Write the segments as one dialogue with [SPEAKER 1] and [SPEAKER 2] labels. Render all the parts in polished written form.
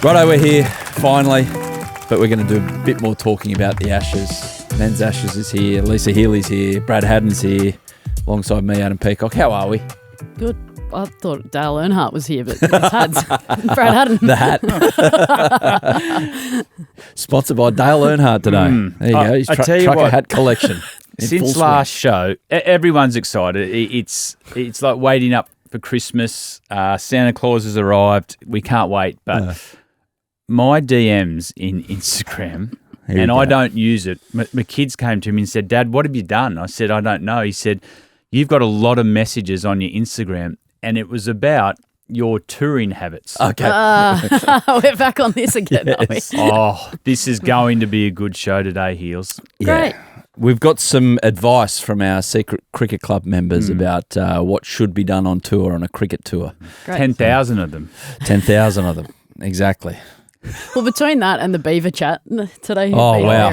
[SPEAKER 1] Righto, we're here, finally, but we're going to do a bit more talking about the Ashes. Men's Ashes is here, Alyssa Healy's here, Brad Haddin's here, alongside me, Adam Peacock. How are we?
[SPEAKER 2] Good. I thought Dale Earnhardt was here, but it's Hads. Brad Haddin.
[SPEAKER 1] The hat. Sponsored by Dale Earnhardt today. There you go, his trucker hat collection.
[SPEAKER 3] Since last show, everyone's excited. It's like waiting up for Christmas. Santa Claus has arrived. We can't wait, but... My DMs in Instagram, and I don't use it. My kids came to me and said, Dad, what have you done? I said, I don't know. He said, you've got a lot of messages on your Instagram, and it was about your touring habits.
[SPEAKER 1] Okay.
[SPEAKER 2] We're back on this again, are we?
[SPEAKER 3] Oh, this is going to be a good show today, Heels.
[SPEAKER 2] Great.
[SPEAKER 1] We've got some advice from our secret cricket club members about what should be done on tour, on a cricket tour.
[SPEAKER 2] Great.
[SPEAKER 3] 10,000 of them.
[SPEAKER 1] 10,000 of them, exactly.
[SPEAKER 2] Well, between that and the beaver chat today.
[SPEAKER 1] Oh, wow.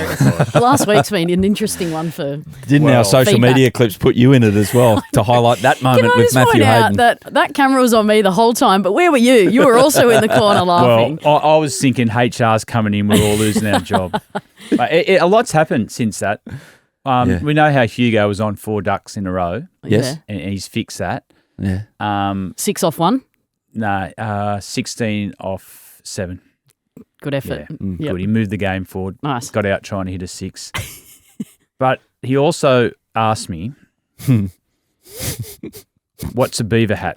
[SPEAKER 2] Last week's been an interesting one for
[SPEAKER 1] Didn't our social
[SPEAKER 2] feedback.
[SPEAKER 1] media clips put you in it as well to highlight that moment
[SPEAKER 2] Can I
[SPEAKER 1] with
[SPEAKER 2] just
[SPEAKER 1] Matthew
[SPEAKER 2] point
[SPEAKER 1] Haddin?
[SPEAKER 2] out that camera was on me the whole time, but where were you? You were also in the corner laughing.
[SPEAKER 3] Well, I was thinking HR's coming in, we're all losing our job. But a lot's happened since that. We know how Hugo was on 4 ducks in a row.
[SPEAKER 1] Yes.
[SPEAKER 2] Yeah.
[SPEAKER 3] And he's fixed that.
[SPEAKER 1] Yeah.
[SPEAKER 2] 6 off 1.
[SPEAKER 3] No, 16 off 7.
[SPEAKER 2] Good effort.
[SPEAKER 3] Yeah,
[SPEAKER 2] Yep.
[SPEAKER 3] good. He moved the game forward.
[SPEAKER 2] Nice.
[SPEAKER 3] Got out trying to hit a 6. But he also asked me, what's a beaver hat?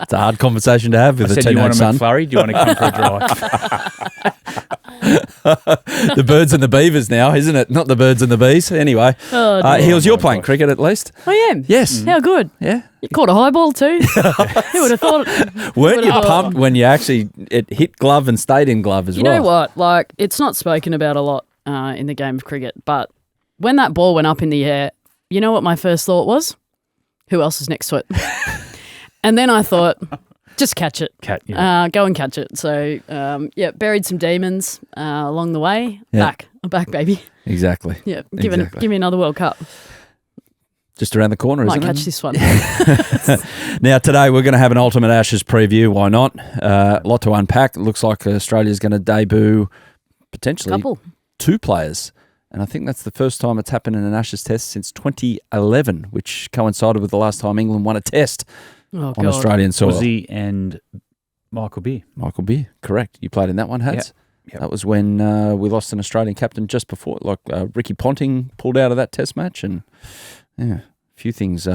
[SPEAKER 1] It's a hard conversation to have with
[SPEAKER 3] I
[SPEAKER 1] a
[SPEAKER 3] said, do you want
[SPEAKER 1] teenage
[SPEAKER 3] a
[SPEAKER 1] son.
[SPEAKER 3] McFlurry? Do you want to come for a drive?
[SPEAKER 1] The birds and the beavers now, isn't it? Not the birds and the bees. Anyway,
[SPEAKER 2] Oh, dear.
[SPEAKER 1] Heels, you're playing cricket at least.
[SPEAKER 2] I am.
[SPEAKER 1] Yes.
[SPEAKER 2] How good.
[SPEAKER 1] Yeah.
[SPEAKER 2] You caught a high ball too. Who would have thought?
[SPEAKER 1] Weren't you
[SPEAKER 2] Would've thought-
[SPEAKER 1] pumped when you actually it hit glove and stayed in glove as
[SPEAKER 2] You
[SPEAKER 1] well?
[SPEAKER 2] know what? Like, it's not spoken about a lot in the game of cricket, but when that ball went up in the air, you know what my first thought was? Who else is next to it? And then I thought, just catch it. Go and catch it. So, buried some demons along the way.
[SPEAKER 1] Yeah.
[SPEAKER 2] I'm back, baby.
[SPEAKER 1] Exactly.
[SPEAKER 2] Yeah,
[SPEAKER 1] Exactly.
[SPEAKER 2] give me another World Cup.
[SPEAKER 1] Just around the corner,
[SPEAKER 2] Might
[SPEAKER 1] isn't
[SPEAKER 2] catch
[SPEAKER 1] it?
[SPEAKER 2] this one.
[SPEAKER 1] Now, today we're going to have an Ultimate Ashes preview. Why not? A lot to unpack. It looks like Australia's going to debut potentially
[SPEAKER 2] Couple.
[SPEAKER 1] 2 players. And I think that's the first time it's happened in an Ashes test since 2011, which coincided with the last time England won a test
[SPEAKER 2] Oh,
[SPEAKER 1] on
[SPEAKER 2] God.
[SPEAKER 1] Australian soil.
[SPEAKER 3] Aussie and Michael Beer.
[SPEAKER 1] Michael Beer, correct. You played in that one, Hads?
[SPEAKER 3] Yep.
[SPEAKER 1] That was when we lost an Australian captain just before, Ricky Ponting pulled out of that test match. And yeah, a few things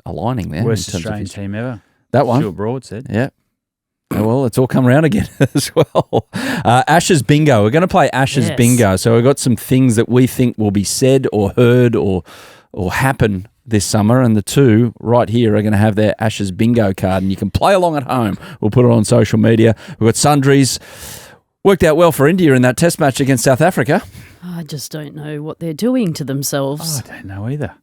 [SPEAKER 1] aligning there.
[SPEAKER 3] Worst
[SPEAKER 1] in terms of
[SPEAKER 3] Australian
[SPEAKER 1] history.
[SPEAKER 3] team ever.
[SPEAKER 1] That one?
[SPEAKER 3] Stuart Broad said.
[SPEAKER 1] Yeah. Oh, well, it's all come around again as well. Ashes Bingo. We're going to play Ashes
[SPEAKER 2] Yes.
[SPEAKER 1] Bingo. So we've got some things that we think will be said or heard or happen this summer. And the 2 right here are going to have their Ashes Bingo card. And you can play along at home. We'll put it on social media. We've got Sundries. Worked out well for India in that test match against South Africa.
[SPEAKER 2] I just don't know what they're doing to themselves.
[SPEAKER 3] I don't know either.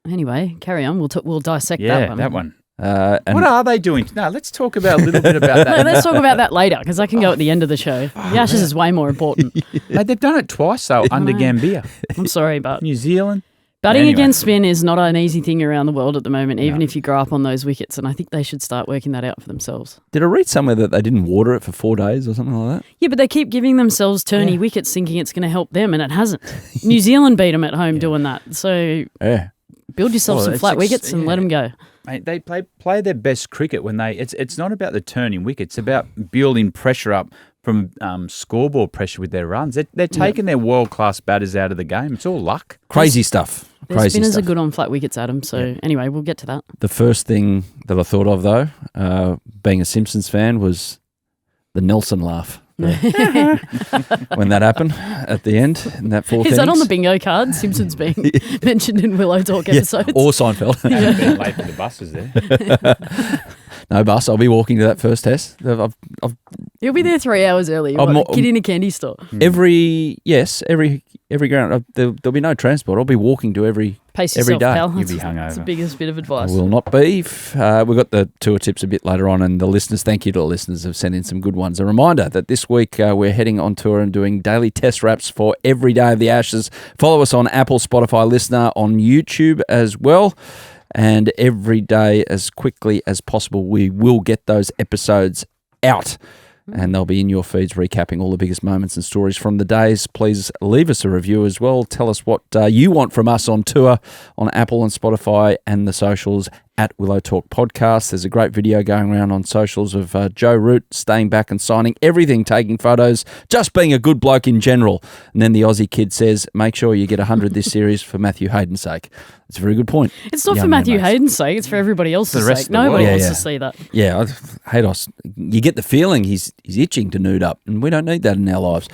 [SPEAKER 2] Anyway, carry on. We'll dissect
[SPEAKER 3] Yeah,
[SPEAKER 2] that one.
[SPEAKER 3] that one.
[SPEAKER 1] And
[SPEAKER 3] What are they doing? No, let's talk about a little bit about
[SPEAKER 2] No,
[SPEAKER 3] that.
[SPEAKER 2] let's talk about that later because I can go at the end of the show. The Ashes is way more important.
[SPEAKER 3] Hey, they've done it twice, though, under
[SPEAKER 2] know.
[SPEAKER 3] Gambia.
[SPEAKER 2] I'm sorry, but
[SPEAKER 3] New Zealand.
[SPEAKER 2] batting
[SPEAKER 3] Anyway.
[SPEAKER 2] against spin is not an easy thing around the world at the moment, even if you grow up on those wickets. And I think they should start working that out for themselves.
[SPEAKER 1] did I read somewhere that they didn't water it for 4 days or something like that?
[SPEAKER 2] Yeah, but they keep giving themselves turny wickets thinking it's going to help them, and it hasn't. New Zealand beat them at home doing that. So
[SPEAKER 1] Yeah.
[SPEAKER 2] build yourself
[SPEAKER 3] Well,
[SPEAKER 2] some
[SPEAKER 3] it's
[SPEAKER 2] flat wickets and let them go.
[SPEAKER 3] Mate, they play their best cricket when they. It's not about the turning wicket. It's about building pressure up from scoreboard pressure with their runs. They're taking their world class batters out of the game. It's all luck.
[SPEAKER 1] Crazy stuff.
[SPEAKER 2] Their
[SPEAKER 1] Crazy
[SPEAKER 2] spinners
[SPEAKER 1] stuff.
[SPEAKER 2] are good on flat wickets, Adam. So anyway, we'll get to that.
[SPEAKER 1] The first thing that I thought of, though, being a Simpsons fan, was the Nelson laugh. When that happened at the end in that 4th
[SPEAKER 2] Is that on the
[SPEAKER 1] innings.
[SPEAKER 2] bingo card? Simpsons being mentioned in Willow Talk
[SPEAKER 1] Yeah,
[SPEAKER 2] episodes.
[SPEAKER 1] or Seinfeld.
[SPEAKER 3] And being late for the buses there.
[SPEAKER 1] No, Bus, I'll be walking to that first test.
[SPEAKER 2] You'll be there 3 hours early. You're a kid in a candy store.
[SPEAKER 1] Every ground, there'll be no transport. I'll be walking to every
[SPEAKER 2] Pace
[SPEAKER 1] every
[SPEAKER 2] yourself,
[SPEAKER 1] day.
[SPEAKER 2] pal.
[SPEAKER 3] You'll be
[SPEAKER 2] That's the
[SPEAKER 3] hungover.
[SPEAKER 2] biggest bit of
[SPEAKER 1] I
[SPEAKER 2] advice.
[SPEAKER 1] will not be. We've got the tour tips a bit later on, and the listeners, thank you to the listeners, have sent in some good ones. A reminder that this week we're heading on tour and doing daily test wraps for every day of the Ashes. Follow us on Apple, Spotify, Listener, on YouTube as well. And every day, as quickly as possible, we will get those episodes out. And they'll be in your feeds recapping all the biggest moments and stories from the days. Please leave us a review as well. Tell us what you want from us on tour on Apple and Spotify and the socials at Willow Talk Podcast. There's a great video going around on socials of Joe Root staying back and signing everything, taking photos, just being a good bloke in general. And then the Aussie kid says, make sure you get 100 this series for Matthew Hayden's sake. It's a very good point.
[SPEAKER 2] It's not for Matthew Hayden's sake, it's for everybody else's sake. Nobody wants to see that.
[SPEAKER 1] Yeah, Haydos, you get the feeling he's itching to nude up, and we don't need that in our lives.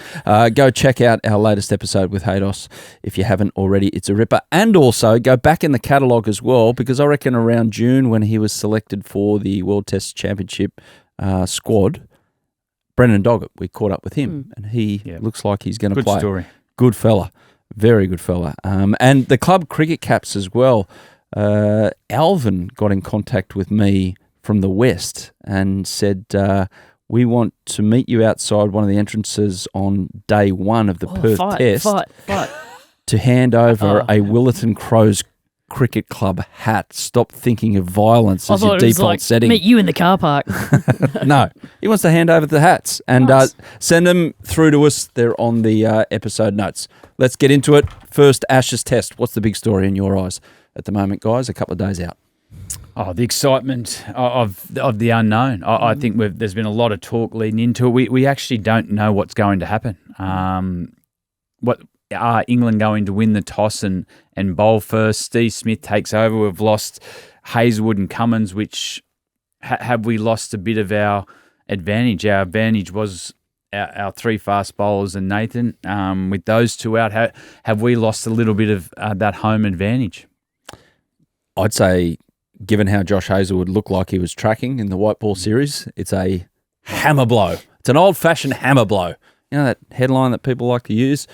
[SPEAKER 1] Go check out our latest episode with Haydos if you haven't already. It's a ripper. And also go back in the catalogue as well, because I reckon around June when he was selected for the World Test Championship squad, Brendan Doggett, we caught up with him, and he looks like he's going to play. Good
[SPEAKER 3] story.
[SPEAKER 1] Good fella. Very good fella. And the club cricket caps as well. Alvin got in contact with me from the West and said, we want to meet you outside one of the entrances on day one of the Perth Test to hand over a Willerton Crows Cricket Club hat. Stop thinking of violence as your default setting.
[SPEAKER 2] Meet you in the car park.
[SPEAKER 1] No, he wants to hand over the hats and send them through to us. They're on the episode notes. Let's get into it. First Ashes Test. What's the big story in your eyes at the moment, guys? A couple of days out.
[SPEAKER 3] Oh, the excitement of the unknown. I think there's been a lot of talk leading into it. We actually don't know what's going to happen. What are England going to win the toss and bowl first? Steve Smith takes over. We've lost Hazlewood and Cummins, which have we lost a bit of our advantage? Our advantage was our three fast bowlers and Nathan. With those two out, have we lost a little bit of that home advantage?
[SPEAKER 1] I'd say, given how Josh Hazlewood looked like he was tracking in the white ball series, it's a hammer blow. It's an old-fashioned hammer blow. You know that headline that people like to use?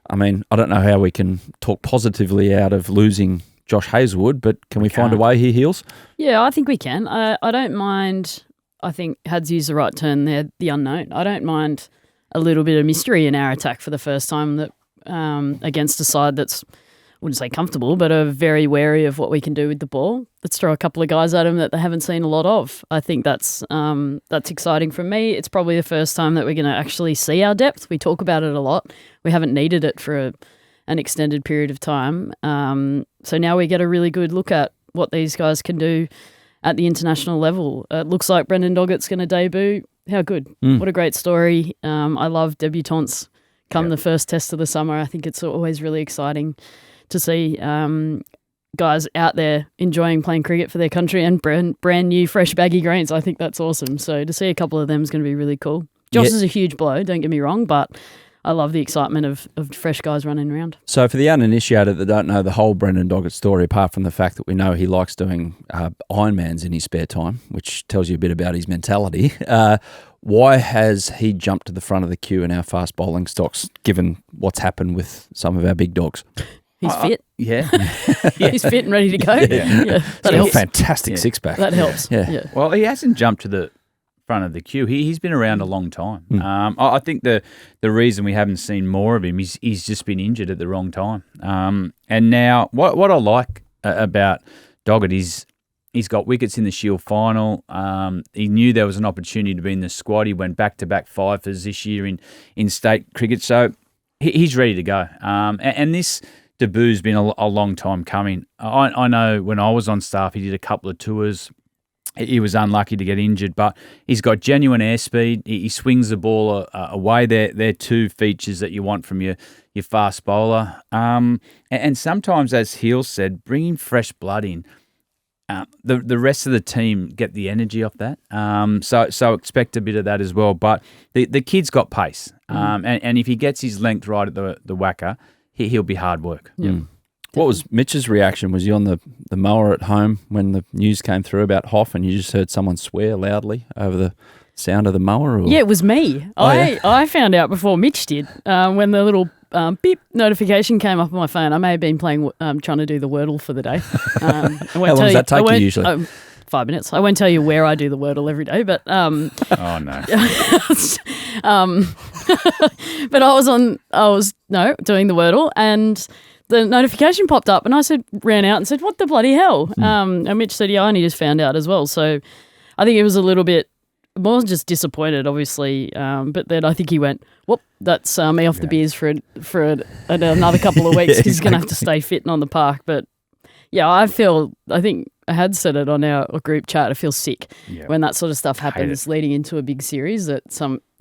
[SPEAKER 1] I mean, I don't know how we can talk positively out of losing Josh Hazlewood, but can we find a way here, Heels?
[SPEAKER 2] Yeah, I think we can. I don't mind. I think Had's used the right term there, the unknown. I don't mind a little bit of mystery in our attack for the first time that against a side that's, I wouldn't say comfortable, but are very wary of what we can do with the ball. Let's throw a couple of guys at them that they haven't seen a lot of. I think that's exciting for me. It's probably the first time that we're going to actually see our depth. We talk about it a lot. We haven't needed it for an extended period of time. So now we get a really good look at what these guys can do at the international level. It looks like Brendan Doggett's going to debut. How good. What a great story. I love debutantes come the first test of the summer. I think it's always really exciting to see guys out there enjoying playing cricket for their country and brand new fresh baggy greens. I think that's awesome. So to see a couple of them is going to be really cool. Josh is a huge blow, don't get me wrong, but I love the excitement of fresh guys running around. So
[SPEAKER 1] for the uninitiated that don't know the whole Brendan Doggett story, apart from the fact that we know he likes doing Ironmans in his spare time, which tells you a bit about his mentality, why has he jumped to the front of the queue in our fast bowling stocks, given what's happened with some of our big dogs?
[SPEAKER 2] He's fit.
[SPEAKER 3] Yeah.
[SPEAKER 2] He's fit and ready to go. Yeah.
[SPEAKER 1] That helps. Fantastic six-pack.
[SPEAKER 2] That helps.
[SPEAKER 1] Yeah.
[SPEAKER 3] Well, he hasn't jumped to the front of the queue. He's been around a long time. I think the reason we haven't seen more of him is he's just been injured at the wrong time. And now what I like about Doggett is he's got wickets in the Shield final. He knew there was an opportunity to be in the squad. He went back-to-back fifers this year in state cricket. So he's ready to go. And this debut's been a long time coming. I know when I was on staff, he did a couple of tours. He was unlucky to get injured, but he's got genuine airspeed. He swings the ball away. They're two features that you want from your fast bowler. And sometimes, as Heal said, bringing fresh blood in, the rest of the team get the energy off that. So expect a bit of that as well. But the kid's got pace. And if he gets his length right at the whacker, he'll be hard work.
[SPEAKER 2] Yeah.
[SPEAKER 1] What was Mitch's reaction? Was he on the mower at home when the news came through about Hoff and you just heard someone swear loudly over the sound of the mower? Or?
[SPEAKER 2] Yeah, it was me. I found out before Mitch did when the little beep notification came up on my phone. I may have been trying to do the Wordle for the day.
[SPEAKER 1] How long does that take you usually?
[SPEAKER 2] 5 minutes. I won't tell you where I do the Wordle every day, but
[SPEAKER 3] oh no.
[SPEAKER 2] But I was doing the Wordle and the notification popped up and I ran out and said, what the bloody hell? And Mitch said, yeah, I only just found out as well. So I think it was a little bit more just disappointed, obviously. But then I think he went, "Whoop, that's me off the beers for another couple of weeks. He's going to have to stay fit and on the park." But yeah, I think I had said it on our group chat. I feel sick when that sort of stuff happens leading into a big series. That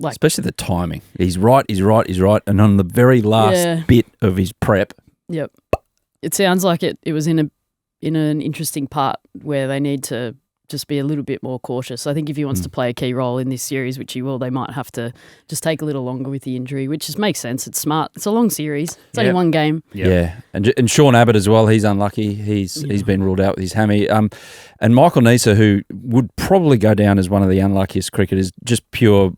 [SPEAKER 1] especially the timing. He's right, and on the very last bit of his prep.
[SPEAKER 2] Yep, it sounds like it was in an interesting part where they need to just be a little bit more cautious. I think if he wants to play a key role in this series, which he will, they might have to just take a little longer with the injury, which just makes sense. It's smart. It's a long series. It's only one game.
[SPEAKER 1] Yep. Yeah, and Sean Abbott as well. He's unlucky. He's been ruled out with his hammy. And Michael Neser, who would probably go down as one of the unluckiest cricketers, just pure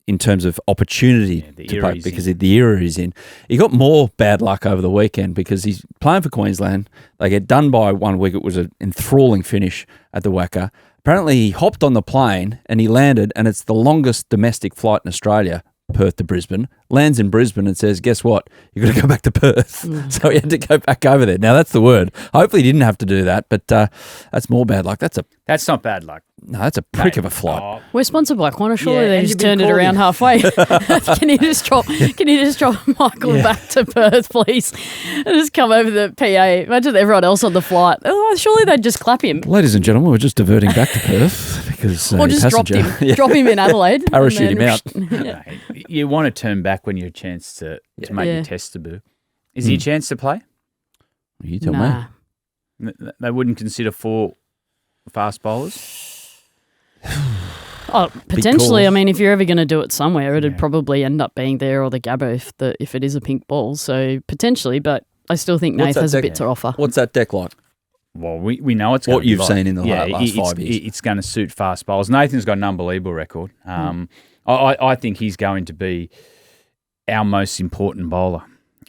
[SPEAKER 1] in terms of opportunity to play because of the era he's in. He got more bad luck over the weekend because he's playing for Queensland. They get done by 1 wicket. It was an enthralling finish at the Wacker. Apparently he hopped on the plane and he landed, and it's the longest domestic flight in Australia, Perth to Brisbane, lands in Brisbane and says, guess what? You've got to go back to Perth. So he had to go back over there. Now, that's the word. Hopefully he didn't have to do that, but that's more bad luck. That's
[SPEAKER 3] not bad luck.
[SPEAKER 1] No, that's a prick of a flight.
[SPEAKER 3] Oh.
[SPEAKER 2] We're sponsored by Qantas. Surely they just turned it around halfway. Can you just drop Michael back to Perth, please? And just come over the PA. Imagine everyone else on the flight. Oh, surely they'd just clap him.
[SPEAKER 1] Ladies and gentlemen, we're just diverting back to Perth because
[SPEAKER 2] or just dropped him. Drop him in Adelaide.
[SPEAKER 1] Parachute him out.
[SPEAKER 3] You want to turn back when you have a chance to make your test debut. Is he a chance to play?
[SPEAKER 1] You tell me.
[SPEAKER 3] They wouldn't consider 4 fast bowlers?
[SPEAKER 2] Oh, potentially. I mean, if you're ever going to do it somewhere, it'd probably end up being there or the Gabba if it is a pink ball. So potentially, but I still think Nath has a bit to offer.
[SPEAKER 1] What's that deck like?
[SPEAKER 3] Well, we know it's going
[SPEAKER 1] what you've seen in the last 5 years.
[SPEAKER 3] It's going to suit fast bowlers. Nathan's got an unbelievable record. I think he's going to be our most important bowler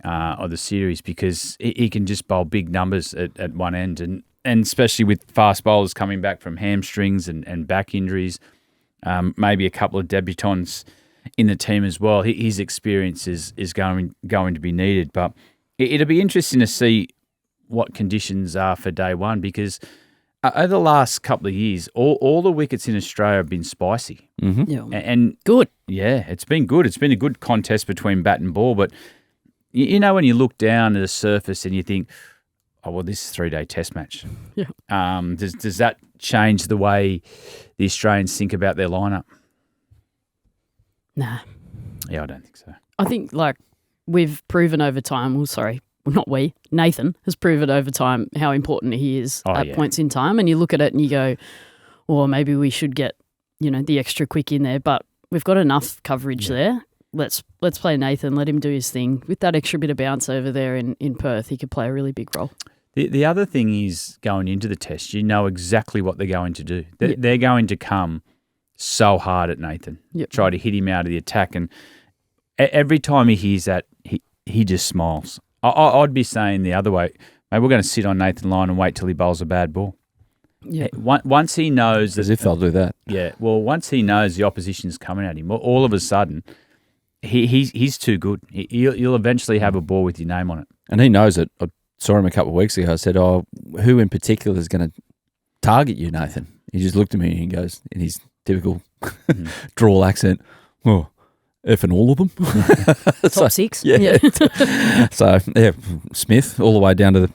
[SPEAKER 3] of the series because he can just bowl big numbers at one end, and especially with fast bowlers coming back from hamstrings and back injuries, maybe a couple of debutants in the team as well. His experience is going to be needed, but it'll be interesting to see what conditions are for day one because over the last couple of years, all the wickets in Australia have been spicy.
[SPEAKER 1] Mm-hmm.
[SPEAKER 2] Yeah.
[SPEAKER 3] And
[SPEAKER 2] good.
[SPEAKER 3] Yeah, it's been good. It's been a good contest between bat and ball, but you know when you look down at the surface and you think, oh, well, this is a 3-day test match.
[SPEAKER 2] Yeah.
[SPEAKER 3] Does that change the way the Australians think about their lineup?
[SPEAKER 2] Nah.
[SPEAKER 3] Yeah, I don't think so.
[SPEAKER 2] I think we've proven over time, Nathan has proven over time how important he is at points in time. And you look at it and you go, well, maybe we should get, the extra quick in there, but we've got enough coverage there. Let's play Nathan, let him do his thing. With that extra bit of bounce over there in Perth, he could play a really big role.
[SPEAKER 3] The other thing is going into the test, you know exactly what they're going to do. They're going to come so hard at Nathan, try to hit him out of the attack. And every time he hears that, he just smiles. I'd be saying the other way, maybe we're going to sit on Nathan Lyon and wait till he bowls a bad ball.
[SPEAKER 2] Yeah.
[SPEAKER 3] Once he knows...
[SPEAKER 1] As if they'll do that.
[SPEAKER 3] Yeah. Well, once he knows the opposition's coming at him, all of a sudden, he's too good. You'll eventually have a ball with your name on it.
[SPEAKER 1] And he knows it. I saw him a couple of weeks ago. I said, who in particular is going to target you, Nathan? He just looked at me and he goes, in his typical drawl accent, oh, effing all of them.
[SPEAKER 2] Top 6.
[SPEAKER 1] Yeah. So, Smith all the way down to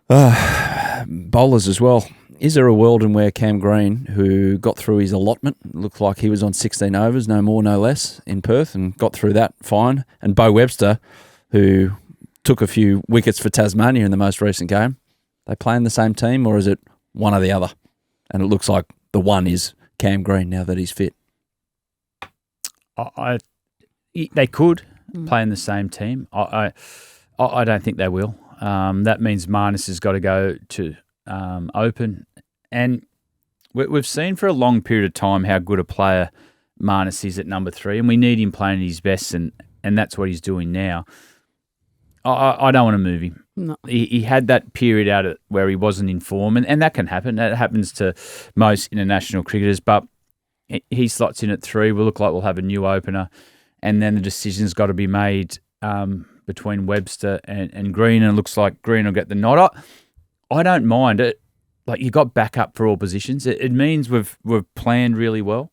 [SPEAKER 1] the bowlers as well. Is there a world in where Cam Green, who got through his allotment, looked like he was on 16 overs, no more, no less, in Perth, and got through that fine, and Bo Webster, who took a few wickets for Tasmania in the most recent game, they play in the same team, or is it one or the other? And it looks like the one is Cam Green now that he's fit.
[SPEAKER 3] They could play in the same team. I don't think they will. That means Marnus has got to go to open. And we've seen for a long period of time how good a player Marnus is at number 3, and we need him playing at his best, and that's what he's doing now. I don't want to move him.
[SPEAKER 2] No.
[SPEAKER 3] He had that period out where he wasn't in form, and that can happen. That happens to most international cricketers, but he slots in at 3. We'll look like we'll have a new opener, and then the decision's got to be made between Webster and Green, and it looks like Green will get the nod. I don't mind it. like you got backup for all positions. It means we've planned really well.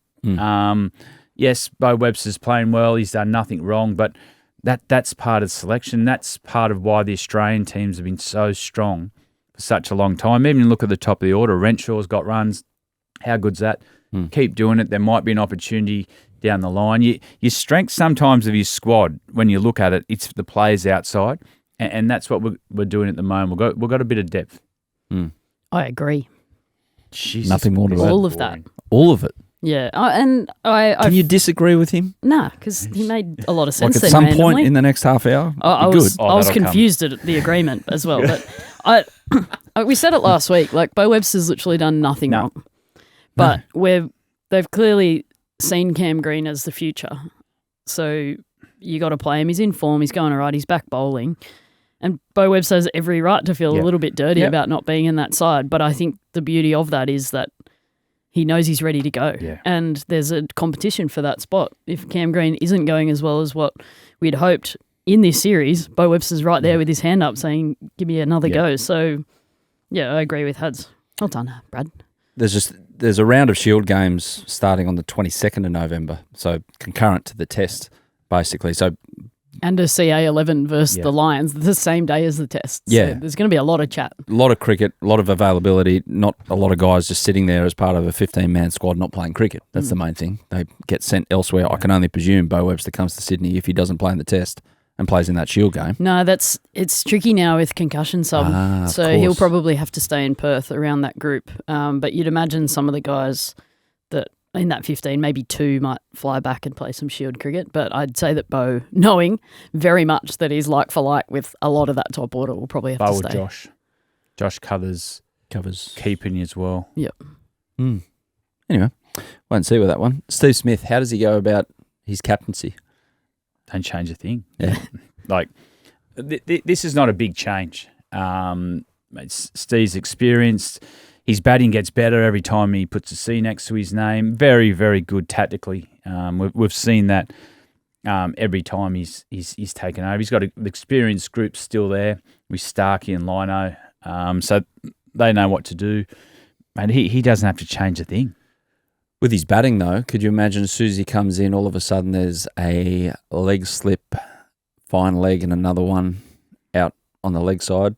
[SPEAKER 3] Yes, Bo Webster's playing well. He's done nothing wrong, but that's part of selection. That's part of why the Australian teams have been so strong for such a long time. Even look at the top of the order. Renshaw's got runs. How good's that? Keep doing it. There might be an opportunity down the line. Your strength sometimes of your squad, when you look at it, it's the players outside, and that's what we're doing at the moment. We've got a bit of depth.
[SPEAKER 2] I agree.
[SPEAKER 3] Jesus,
[SPEAKER 1] Nothing more to add.
[SPEAKER 2] All of that.
[SPEAKER 1] All of it.
[SPEAKER 2] Yeah, I
[SPEAKER 1] Can you disagree with him?
[SPEAKER 2] Nah, because he made a lot of sense.
[SPEAKER 1] Like at
[SPEAKER 2] then
[SPEAKER 1] some
[SPEAKER 2] randomly.
[SPEAKER 1] point in the next half hour?
[SPEAKER 2] I
[SPEAKER 1] Be
[SPEAKER 2] was
[SPEAKER 1] good.
[SPEAKER 2] I was
[SPEAKER 3] that'll
[SPEAKER 2] confused at the agreement as well. But we said it last week. Like Bo Webster's literally done nothing wrong, but they've clearly seen Cam Green as the future. So you got to play him. He's in form. He's going all right. He's back bowling. And Bo Webster has every right to feel a little bit dirty about not being in that side. But I think the beauty of that is that he knows he's ready to go.
[SPEAKER 3] Yeah.
[SPEAKER 2] And there's a competition for that spot. If Cam Green isn't going as well as what we'd hoped in this series, Bo Webster's right there with his hand up saying, give me another go. So, yeah, I agree with Hads. Well done, Brad.
[SPEAKER 1] There's a round of Shield games starting on the 22nd of November, so concurrent to the test, basically. So
[SPEAKER 2] And a CA11 versus the Lions the same day as the test. So there's going to be a lot of chat.
[SPEAKER 1] a lot of cricket, a lot of availability, not a lot of guys just sitting there as part of a 15-man squad not playing cricket. That's the main thing. They get sent elsewhere. I can only presume Bo Webster comes to Sydney if he doesn't play in the test and plays in that Shield game.
[SPEAKER 2] No, it's tricky now with concussion sub. So he'll probably have to stay in Perth around that group. But you'd imagine some of the guys that in that 15, maybe 2 might fly back and play some Shield cricket. But I'd say that Bo, knowing very much that he's like for like with a lot of that top order, will probably have to stay.
[SPEAKER 3] Josh. Josh covers keeping as well.
[SPEAKER 2] Yep.
[SPEAKER 1] Anyway, wait and see with that one. Steve Smith, how does he go about his captaincy?
[SPEAKER 3] Don't change a thing.
[SPEAKER 1] Yeah.
[SPEAKER 3] Like, this is not a big change. Steve's experienced. His batting gets better every time he puts a C next to his name. Very, very good tactically. We've seen that every time he's taken over. He's got the experienced group still there with Starc and Lino. So they know what to do. And he doesn't have to change a thing.
[SPEAKER 1] With his batting, though, could you imagine as soon as he comes in, all of a sudden there's a leg slip, fine leg, and another one out on the leg side,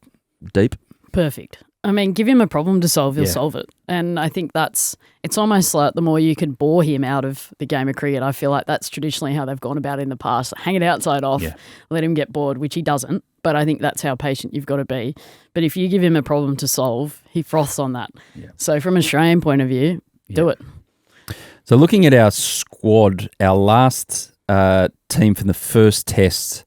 [SPEAKER 1] deep?
[SPEAKER 2] Perfect. I mean, give him a problem to solve, he'll solve it. And I think it's almost like the more you can bore him out of the game of cricket, I feel like that's traditionally how they've gone about it in the past. Hang it outside off, let him get bored, which he doesn't. But I think that's how patient you've got to be. But if you give him a problem to solve, he froths on that. Yeah. So from an Australian point of view, do it.
[SPEAKER 1] So looking at our squad, our last team from the first test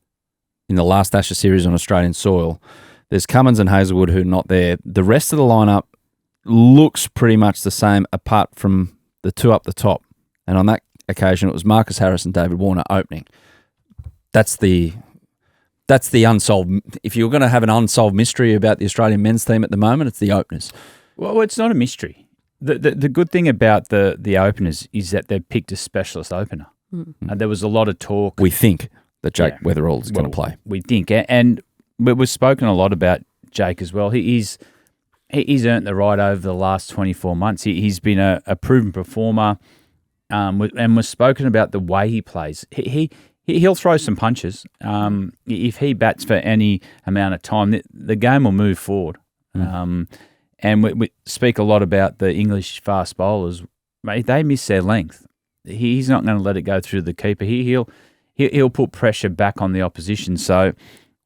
[SPEAKER 1] in the last Ashes series on Australian soil, there's Cummins and Hazlewood who are not there. The rest of the lineup looks pretty much the same apart from the two up the top. And on that occasion, it was Marcus Harris and David Warner opening. That's the unsolved. If you're going to have an unsolved mystery about the Australian men's team at the moment, it's the openers.
[SPEAKER 3] Well, it's not a mystery. The good thing about the openers is that they've picked a specialist opener. And there was a lot of talk.
[SPEAKER 1] We think that Jake Weatherall is going to play.
[SPEAKER 3] We think. And we've spoken a lot about Jake as well. He's earned the right over the last 24 months. He's been a proven performer. And we've spoken about the way he plays. He'll throw some punches. If he bats for any amount of time, the game will move forward. And we speak a lot about the English fast bowlers. Mate, they miss their length. He's not going to let it go through the keeper. He'll put pressure back on the opposition. So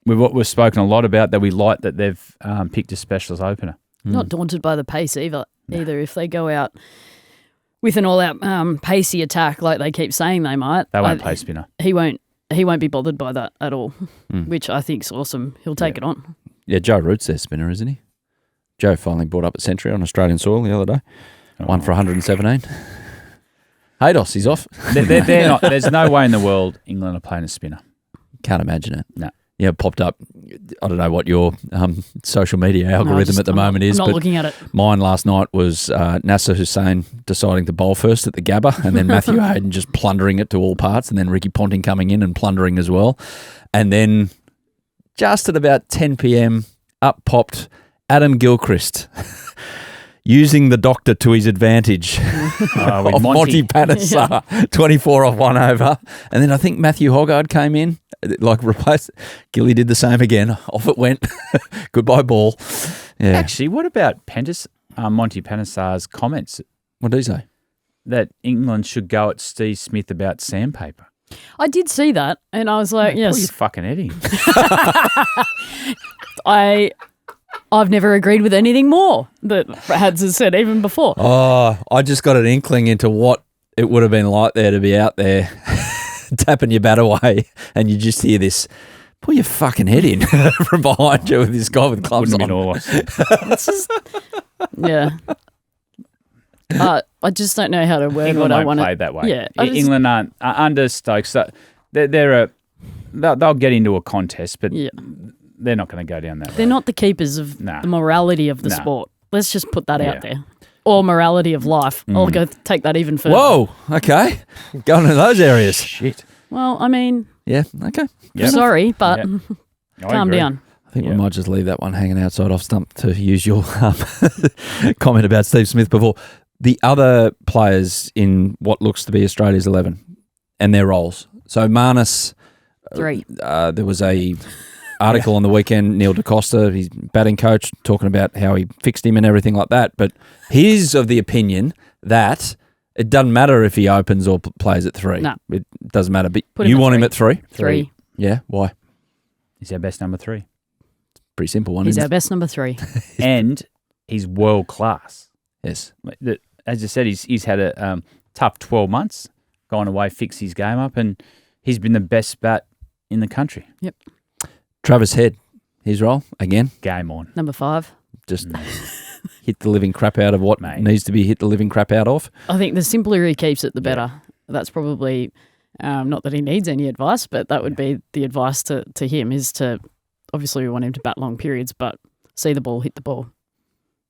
[SPEAKER 3] we've spoken a lot about that. We like that they've picked a specialist opener.
[SPEAKER 2] Not daunted by the pace either. If they go out with an all-out pacey attack like they keep saying they might,
[SPEAKER 3] they won't play spinner.
[SPEAKER 2] He won't be bothered by that at all, which I think's awesome. He'll take it on.
[SPEAKER 1] Yeah, Joe Root's their spinner, isn't he? Joe finally brought up a century on Australian soil the other day. One for 117. Haydos, he's off.
[SPEAKER 3] They're not. There's no way in the world England are playing a spinner.
[SPEAKER 1] Can't imagine it.
[SPEAKER 3] No.
[SPEAKER 1] Yeah, popped up. I don't know what your social media algorithm at the moment is.
[SPEAKER 2] I'm not looking at it.
[SPEAKER 1] Mine last night was Nasser Hussain deciding to bowl first at the Gabba, and then Matthew Hayden just plundering it to all parts, and then Ricky Ponting coming in and plundering as well. And then just at about 10 p.m, up popped Adam Gilchrist. using the doctor to his advantage
[SPEAKER 3] With
[SPEAKER 1] of Monty Panesar, 24 off 1 over. And then I think Matthew Hoggard came in, like replaced. Gilly did the same again. Off it went. Goodbye ball. Yeah.
[SPEAKER 3] Actually, what about Monty Panesar's comments
[SPEAKER 1] What did he say?
[SPEAKER 3] that England should go at Steve Smith about sandpaper?
[SPEAKER 2] I did see that, and I was like,
[SPEAKER 3] Pull your
[SPEAKER 2] yes,
[SPEAKER 3] fucking head in.
[SPEAKER 2] I've never agreed with anything more that Hads has said, even before.
[SPEAKER 1] Oh, I just got an inkling into what it would have been like there to be out there tapping your bat away, and you just hear this, pull your fucking head in from behind you with this guy with gloves
[SPEAKER 3] Wouldn't
[SPEAKER 1] on.
[SPEAKER 3] have been awesome.
[SPEAKER 2] Yeah. I just don't know how to word
[SPEAKER 3] England
[SPEAKER 2] what I
[SPEAKER 3] won't
[SPEAKER 2] want
[SPEAKER 3] play
[SPEAKER 2] to.
[SPEAKER 3] that way.
[SPEAKER 2] Yeah,
[SPEAKER 3] England aren't under Stokes. So they'll get into a contest, but
[SPEAKER 2] Yeah.
[SPEAKER 3] they're not going to go down that
[SPEAKER 2] They're
[SPEAKER 3] road.
[SPEAKER 2] not the keepers of
[SPEAKER 3] Nah.
[SPEAKER 2] the morality of the
[SPEAKER 3] Nah.
[SPEAKER 2] sport. Let's just put that
[SPEAKER 3] Yeah.
[SPEAKER 2] out there. Or morality of life. I'll go take that even further.
[SPEAKER 1] Whoa, okay. Going into those areas.
[SPEAKER 3] Shit.
[SPEAKER 2] Well, I mean,
[SPEAKER 1] Yeah, okay.
[SPEAKER 3] Yep.
[SPEAKER 2] sorry, but
[SPEAKER 3] Yeah. I
[SPEAKER 2] calm
[SPEAKER 3] agree.
[SPEAKER 2] down.
[SPEAKER 1] I think
[SPEAKER 3] Yeah.
[SPEAKER 1] we might just leave that one hanging outside off stump to use your comment about Steve Smith before. The other players in what looks to be Australia's 11 and their roles. So Marnus,
[SPEAKER 2] 3.
[SPEAKER 1] there was a article on the weekend, Neil DaCosta, his batting coach, talking about how he fixed him and everything like that. But he's of the opinion that it doesn't matter if he opens or plays at 3.
[SPEAKER 2] No.
[SPEAKER 1] It doesn't matter. But
[SPEAKER 2] Put him
[SPEAKER 1] you
[SPEAKER 2] at
[SPEAKER 1] want him
[SPEAKER 2] 3.
[SPEAKER 1] at 3?
[SPEAKER 2] 3.
[SPEAKER 1] Yeah, why?
[SPEAKER 3] He's our best number 3.
[SPEAKER 1] Pretty simple one,
[SPEAKER 2] He's
[SPEAKER 1] isn't
[SPEAKER 2] our
[SPEAKER 1] it?
[SPEAKER 2] best number 3.
[SPEAKER 3] And he's world class.
[SPEAKER 1] Yes.
[SPEAKER 3] As I said, he's had a tough 12 months, gone away, fixed his game up, and he's been the best bat in the country.
[SPEAKER 2] Yep.
[SPEAKER 1] Travis Head, his role, again,
[SPEAKER 3] Game on.
[SPEAKER 2] Number 5.
[SPEAKER 1] just hit the living crap out of what
[SPEAKER 3] Mate.
[SPEAKER 1] needs to be hit the living crap out of.
[SPEAKER 2] I think the simpler he keeps it, the better. That's probably not that he needs any advice, but that would be the advice to him is to, obviously we want him to bat long periods, but see the ball, hit the ball.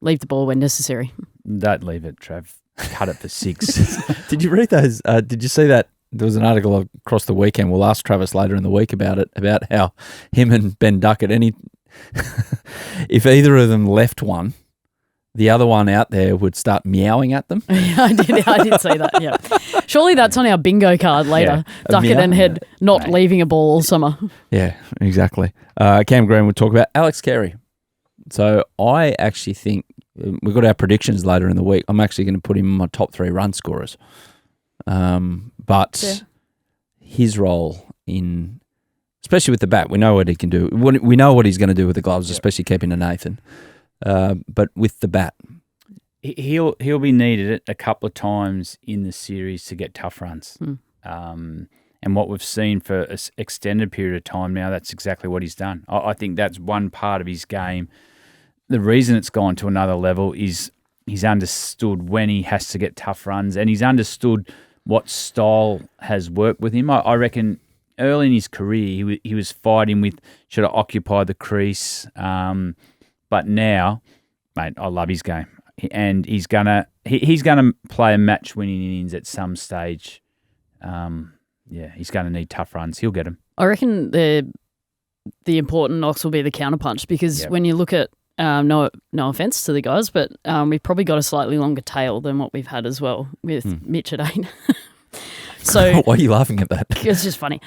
[SPEAKER 2] Leave the ball when necessary.
[SPEAKER 3] Don't leave it, Trav. Cut it for 6.
[SPEAKER 1] Did you read those? Did you see that? There was an article across the weekend. We'll ask Travis later in the week about it, about how him and Ben Duckett, if either of them left one, the other one out there would start meowing at them.
[SPEAKER 2] I did see that, yeah. Surely that's on our bingo card later.
[SPEAKER 1] a
[SPEAKER 2] Duckett
[SPEAKER 1] meow.
[SPEAKER 2] and Head not
[SPEAKER 3] Mate.
[SPEAKER 2] leaving a ball all summer.
[SPEAKER 1] Yeah, exactly. Cam Green would talk about Alex Carey. So I actually think we've got our predictions later in the week. I'm actually going to put him in my top 3 run scorers. But
[SPEAKER 2] Yeah.
[SPEAKER 1] his role in, especially with the bat, we know what he can do. We know what he's going to do with the gloves, especially keeping a Nathan. But with the bat,
[SPEAKER 3] He'll be needed a couple of times in the series to get tough runs. And what we've seen for an extended period of time now, that's exactly what he's done. I think that's one part of his game. The reason it's gone to another level is he's understood when he has to get tough runs, and he's understood what style has worked with him. I reckon early in his career, he was fighting with, should I occupy the crease? But now, mate, I love his game. And he's gonna play a match-winning innings at some stage. He's going to need tough runs. He'll get them.
[SPEAKER 2] I reckon the important knocks will be the counterpunch because when you look at, no offense to the guys, but we've probably got a slightly longer tail than what we've had as well with Mitch at 8. So
[SPEAKER 1] why are you laughing at that?
[SPEAKER 2] it's just funny.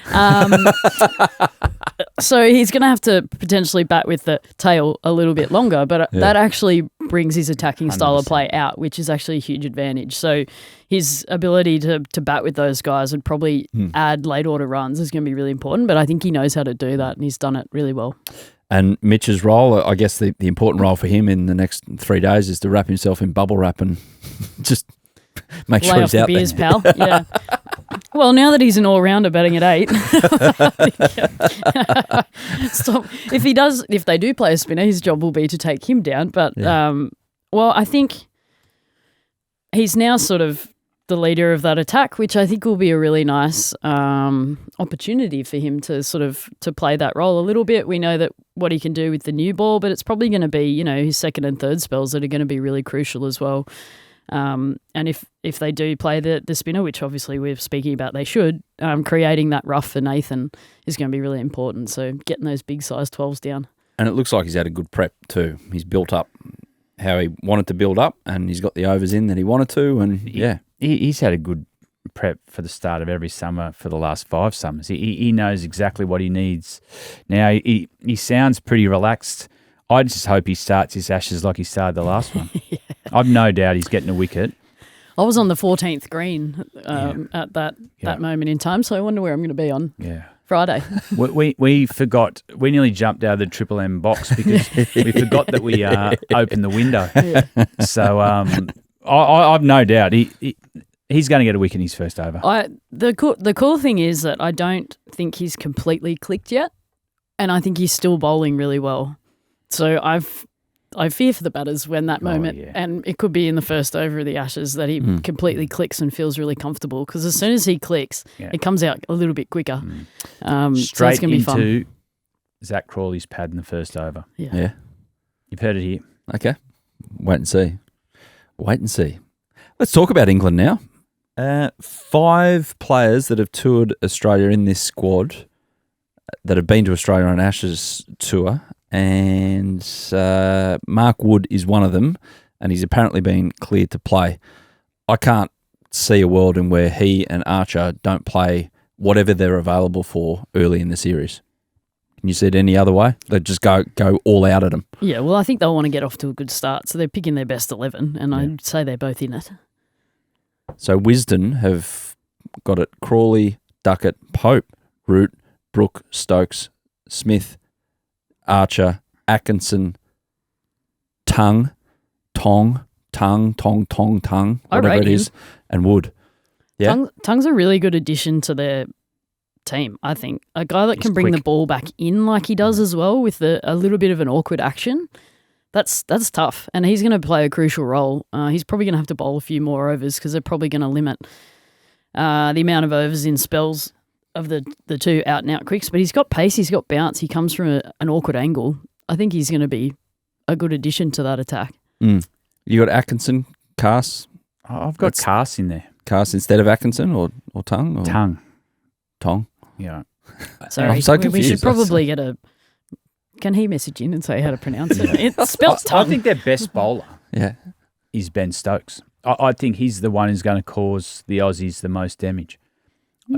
[SPEAKER 2] So he's going to have to potentially bat with the tail a little bit longer, but that actually brings his attacking style of
[SPEAKER 3] 100%.
[SPEAKER 2] play out, which is actually a huge advantage. So his ability to bat with those guys and probably add late order runs is going to be really important, but I think he knows how to do that and he's done it really well.
[SPEAKER 1] And Mitch's role, I guess the important role for him in the next 3 days is to wrap himself in bubble wrap and just make sure
[SPEAKER 2] Lay
[SPEAKER 1] he's
[SPEAKER 2] off
[SPEAKER 1] out
[SPEAKER 2] the beers,
[SPEAKER 1] there.
[SPEAKER 2] pal. Yeah. Well, now that he's an all-rounder batting at 8, stop. If they do play a spinner, his job will be to take him down. But I think he's now sort of the leader of that attack, which I think will be a really nice opportunity for him to sort of to play that role a little bit. We know that what he can do with the new ball, but it's probably going to be his second and third spells that are going to be really crucial as well. And if they do play the spinner, which obviously we're speaking about they should, creating that rough for Nathan is going to be really important. So getting those big size 12s down.
[SPEAKER 1] And it looks like he's had a good prep too. He's built up how he wanted to build up, and he's got the overs in that he wanted to, and
[SPEAKER 3] he's had a good prep for the start of every summer for the last 5 summers. He knows exactly what he needs. Now, he sounds pretty relaxed. I just hope he starts his Ashes like he started the last one. Yeah. I've no doubt he's getting a wicket.
[SPEAKER 2] I was on the 14th green at that moment in time, so I wonder where I'm going to be on Friday.
[SPEAKER 3] We forgot. We nearly jumped out of the Triple M box because we forgot that we opened the window. Yeah. So I've no doubt he's going to get a wicket in his first over.
[SPEAKER 2] The cool thing is that I don't think he's completely clicked yet, and I think he's still bowling really well. So I fear for the batters when that moment, and it could be in the first over of the Ashes, that he completely clicks and feels really comfortable, because as soon as he clicks, it comes out a little bit quicker.
[SPEAKER 3] Straight
[SPEAKER 2] so it's
[SPEAKER 3] into Zach Crawley's pad in the first over.
[SPEAKER 1] Yeah.
[SPEAKER 3] You've heard it here.
[SPEAKER 1] Okay. Wait and see. Let's talk about England now. 5 players that have toured Australia in this squad that have been to Australia on Ashes tour, and Mark Wood is one of them, and he's apparently been cleared to play. I can't see a world in where he and Archer don't play whatever they're available for early in the series. Can you see it any other way? They just go all out at them.
[SPEAKER 2] Yeah, well, I think they'll want to get off to a good start, so they're picking their best 11, and I'd say they're both in it.
[SPEAKER 1] So Wisden have got it: Crawley, Duckett, Pope, Root, Brook, Stokes, Smith, Archer, Atkinson, Tong, whatever it is, and Wood. Yeah,
[SPEAKER 2] Tung's a really good addition to their team, I think. A guy that can bring the ball back in like he does as well, with a little bit of an awkward action. That's tough, and he's going to play a crucial role. He's probably going to have to bowl a few more overs, because they're probably going to limit the amount of overs in spells of the 2 out-and-out quicks. But he's got pace, he's got bounce, he comes from an awkward angle. I think he's going to be a good addition to that attack.
[SPEAKER 1] You got Atkinson, Cass?
[SPEAKER 3] I've got Cass in there.
[SPEAKER 1] Cass instead of Atkinson or Tongue? Or?
[SPEAKER 3] Tong.
[SPEAKER 1] Yeah.
[SPEAKER 2] Sorry,
[SPEAKER 1] I'm so confused.
[SPEAKER 2] We should probably get a... Can he message in and say how to pronounce it? It's spelled Tongue.
[SPEAKER 3] I think their best bowler is Ben Stokes. I think he's the one who's going to cause the Aussies the most damage.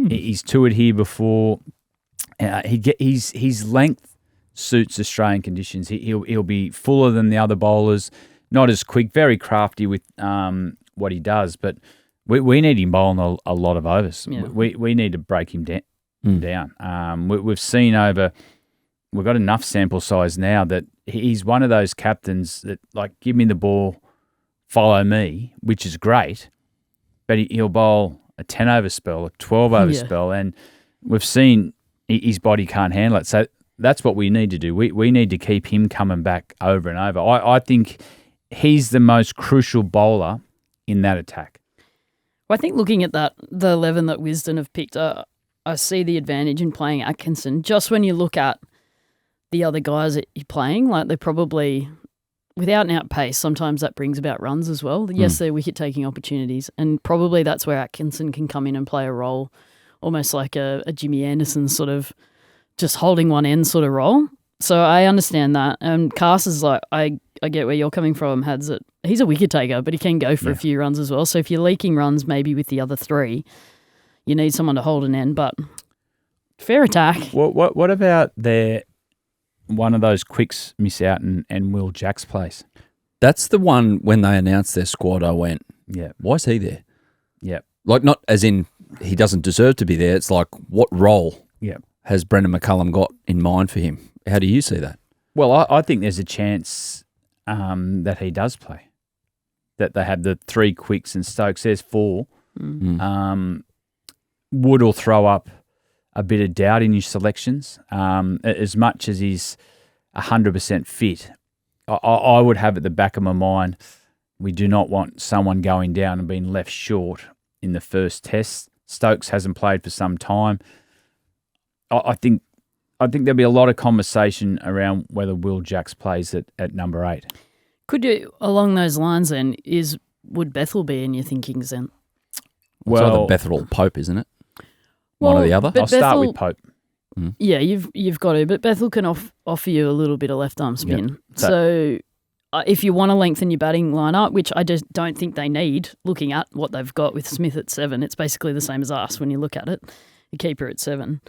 [SPEAKER 3] He's toured here before. His length suits Australian conditions. He'll be fuller than the other bowlers, not as quick, very crafty with what he does. But we need him bowling a lot of overs. Yeah. We need to break him down. We've seen over. We've got enough sample size now that he's one of those captains that, like, give me the ball, follow me, which is great, but he'll bowl a 10-over spell, a 12-over spell, and we've seen his body can't handle it. So that's what we need to do. We need to keep him coming back over and over. I think he's the most crucial bowler in that attack.
[SPEAKER 2] Well, I think looking at the 11 that Wisden have picked, I see the advantage in playing Atkinson. Just when you look at the other guys that you're playing, like, they're probably without an out pace, sometimes that brings about runs as well. Yes, they're wicket-taking opportunities, and probably that's where Atkinson can come in and play a role, almost like a Jimmy Anderson sort of just holding one end sort of role. So I understand that. And Cass is like, I get where you're coming from, Hads, that he's a wicket-taker, but he can go for a few runs as well. So if you're leaking runs maybe with the other 3, you need someone to hold an end, but fair attack.
[SPEAKER 3] What about one of those quicks miss out and Will Jack's place?
[SPEAKER 1] That's the one when they announced their squad, I went, why is he there?
[SPEAKER 3] Yeah.
[SPEAKER 1] Like, not as in he doesn't deserve to be there. It's like, what role has Brendan McCullum got in mind for him? How do you see that?
[SPEAKER 3] Well, I think there's a chance that he does play, that they have the 3 quicks and Stokes. There's 4. Wood will throw up a bit of doubt in his selections. As much as he's 100% fit, I would have at the back of my mind, we do not want someone going down and being left short in the first test. Stokes hasn't played for some time. I think there'll be a lot of conversation around whether Will Jacks plays at number 8.
[SPEAKER 2] Could you, along those lines then, would Bethel be in your thinkings then?
[SPEAKER 1] Well, it's either Bethel or Pope, isn't it? One or the other.
[SPEAKER 3] I'll start with Pope.
[SPEAKER 2] Yeah, you've got to, but Bethel can offer you a little bit of left arm spin.
[SPEAKER 3] Yep.
[SPEAKER 2] So if you want to lengthen your batting lineup, which I just don't think they need, looking at what they've got with Smith at 7, it's basically the same as us when you look at it. You keep her at 7.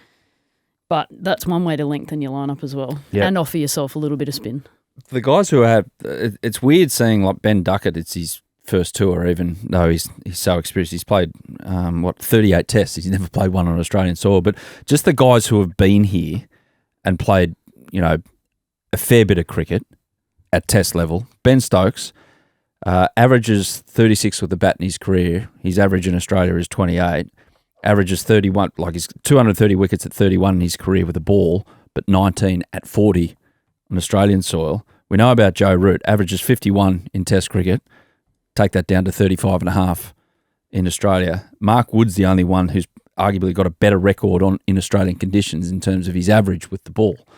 [SPEAKER 2] But that's one way to lengthen your lineup as well and offer yourself a little bit of spin.
[SPEAKER 1] The guys who have, it's weird seeing like Ben Duckett, it's his first tour, even though he's so experienced. He's played, 38 tests. He's never played one on Australian soil. But just the guys who have been here and played, a fair bit of cricket at test level. Ben Stokes averages 36 with the bat in his career. His average in Australia is 28. Averages 31, like he's 230 wickets at 31 in his career with the ball, but 19 at 40 on Australian soil. We know about Joe Root, averages 51 in Test cricket. Take that down to 35.5 in Australia. Mark Wood's the only one who's arguably got a better record in Australian conditions in terms of his average with the ball.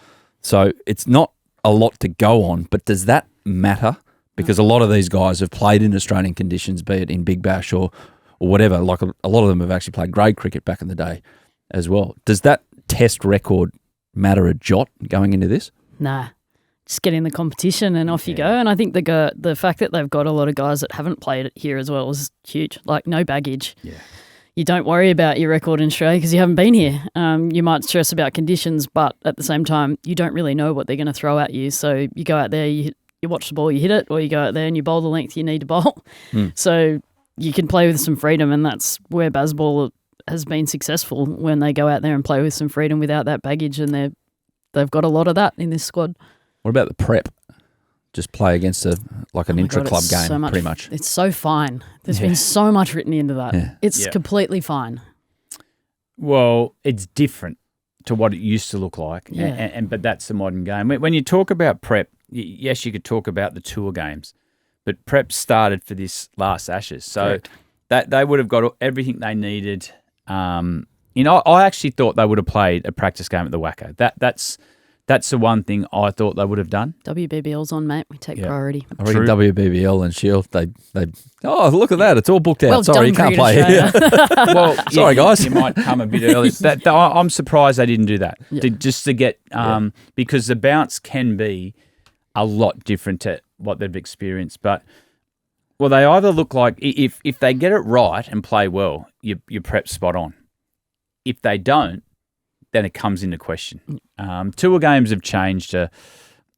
[SPEAKER 1] So it's not a lot to go on, but does that matter? Because a lot of these guys have played in Australian conditions, be it in Big Bash or whatever. Like a lot of them have actually played grade cricket back in the day as well. Does that Test record matter a jot going into this?
[SPEAKER 2] Nah. Just get in the competition and off you go. And I think the fact that they've got a lot of guys that haven't played it here as well is huge. Like, no baggage. Yeah. You don't worry about your record in Australia because you haven't been here. You might stress about conditions, but at the same time, you don't really know what they're going to throw at you. So you go out there, you watch the ball, you hit it, or you go out there and you bowl the length you need to bowl. So you can play with some freedom, and that's where Bazball has been successful, when they go out there and play with some freedom without that baggage, and they've got a lot of that in this squad.
[SPEAKER 1] What about the prep? Just play against an intra-club game, pretty much.
[SPEAKER 2] It's so fine. There's been so much written into that. Yeah. It's completely fine.
[SPEAKER 3] Well, it's different to what it used to look like, but that's the modern game. When you talk about prep, yes, you could talk about the tour games, but prep started for this last Ashes. So that they would have got everything they needed. I actually thought they would have played a practice game at the Wacko. That's the one thing I thought they would have done.
[SPEAKER 2] WBBL's on, mate. We take priority.
[SPEAKER 1] I reckon WBBL and Shield, they look at that. It's all booked out.
[SPEAKER 2] Well,
[SPEAKER 1] sorry, you can't play here.
[SPEAKER 3] Well,
[SPEAKER 1] sorry, guys.
[SPEAKER 3] You might come a bit early. I'm surprised they didn't do that. Just to get because the bounce can be a lot different to what they've experienced. But they either look like, if they get it right and play well, your prep's spot on. If they don't, then it comes into question. Tour games have changed to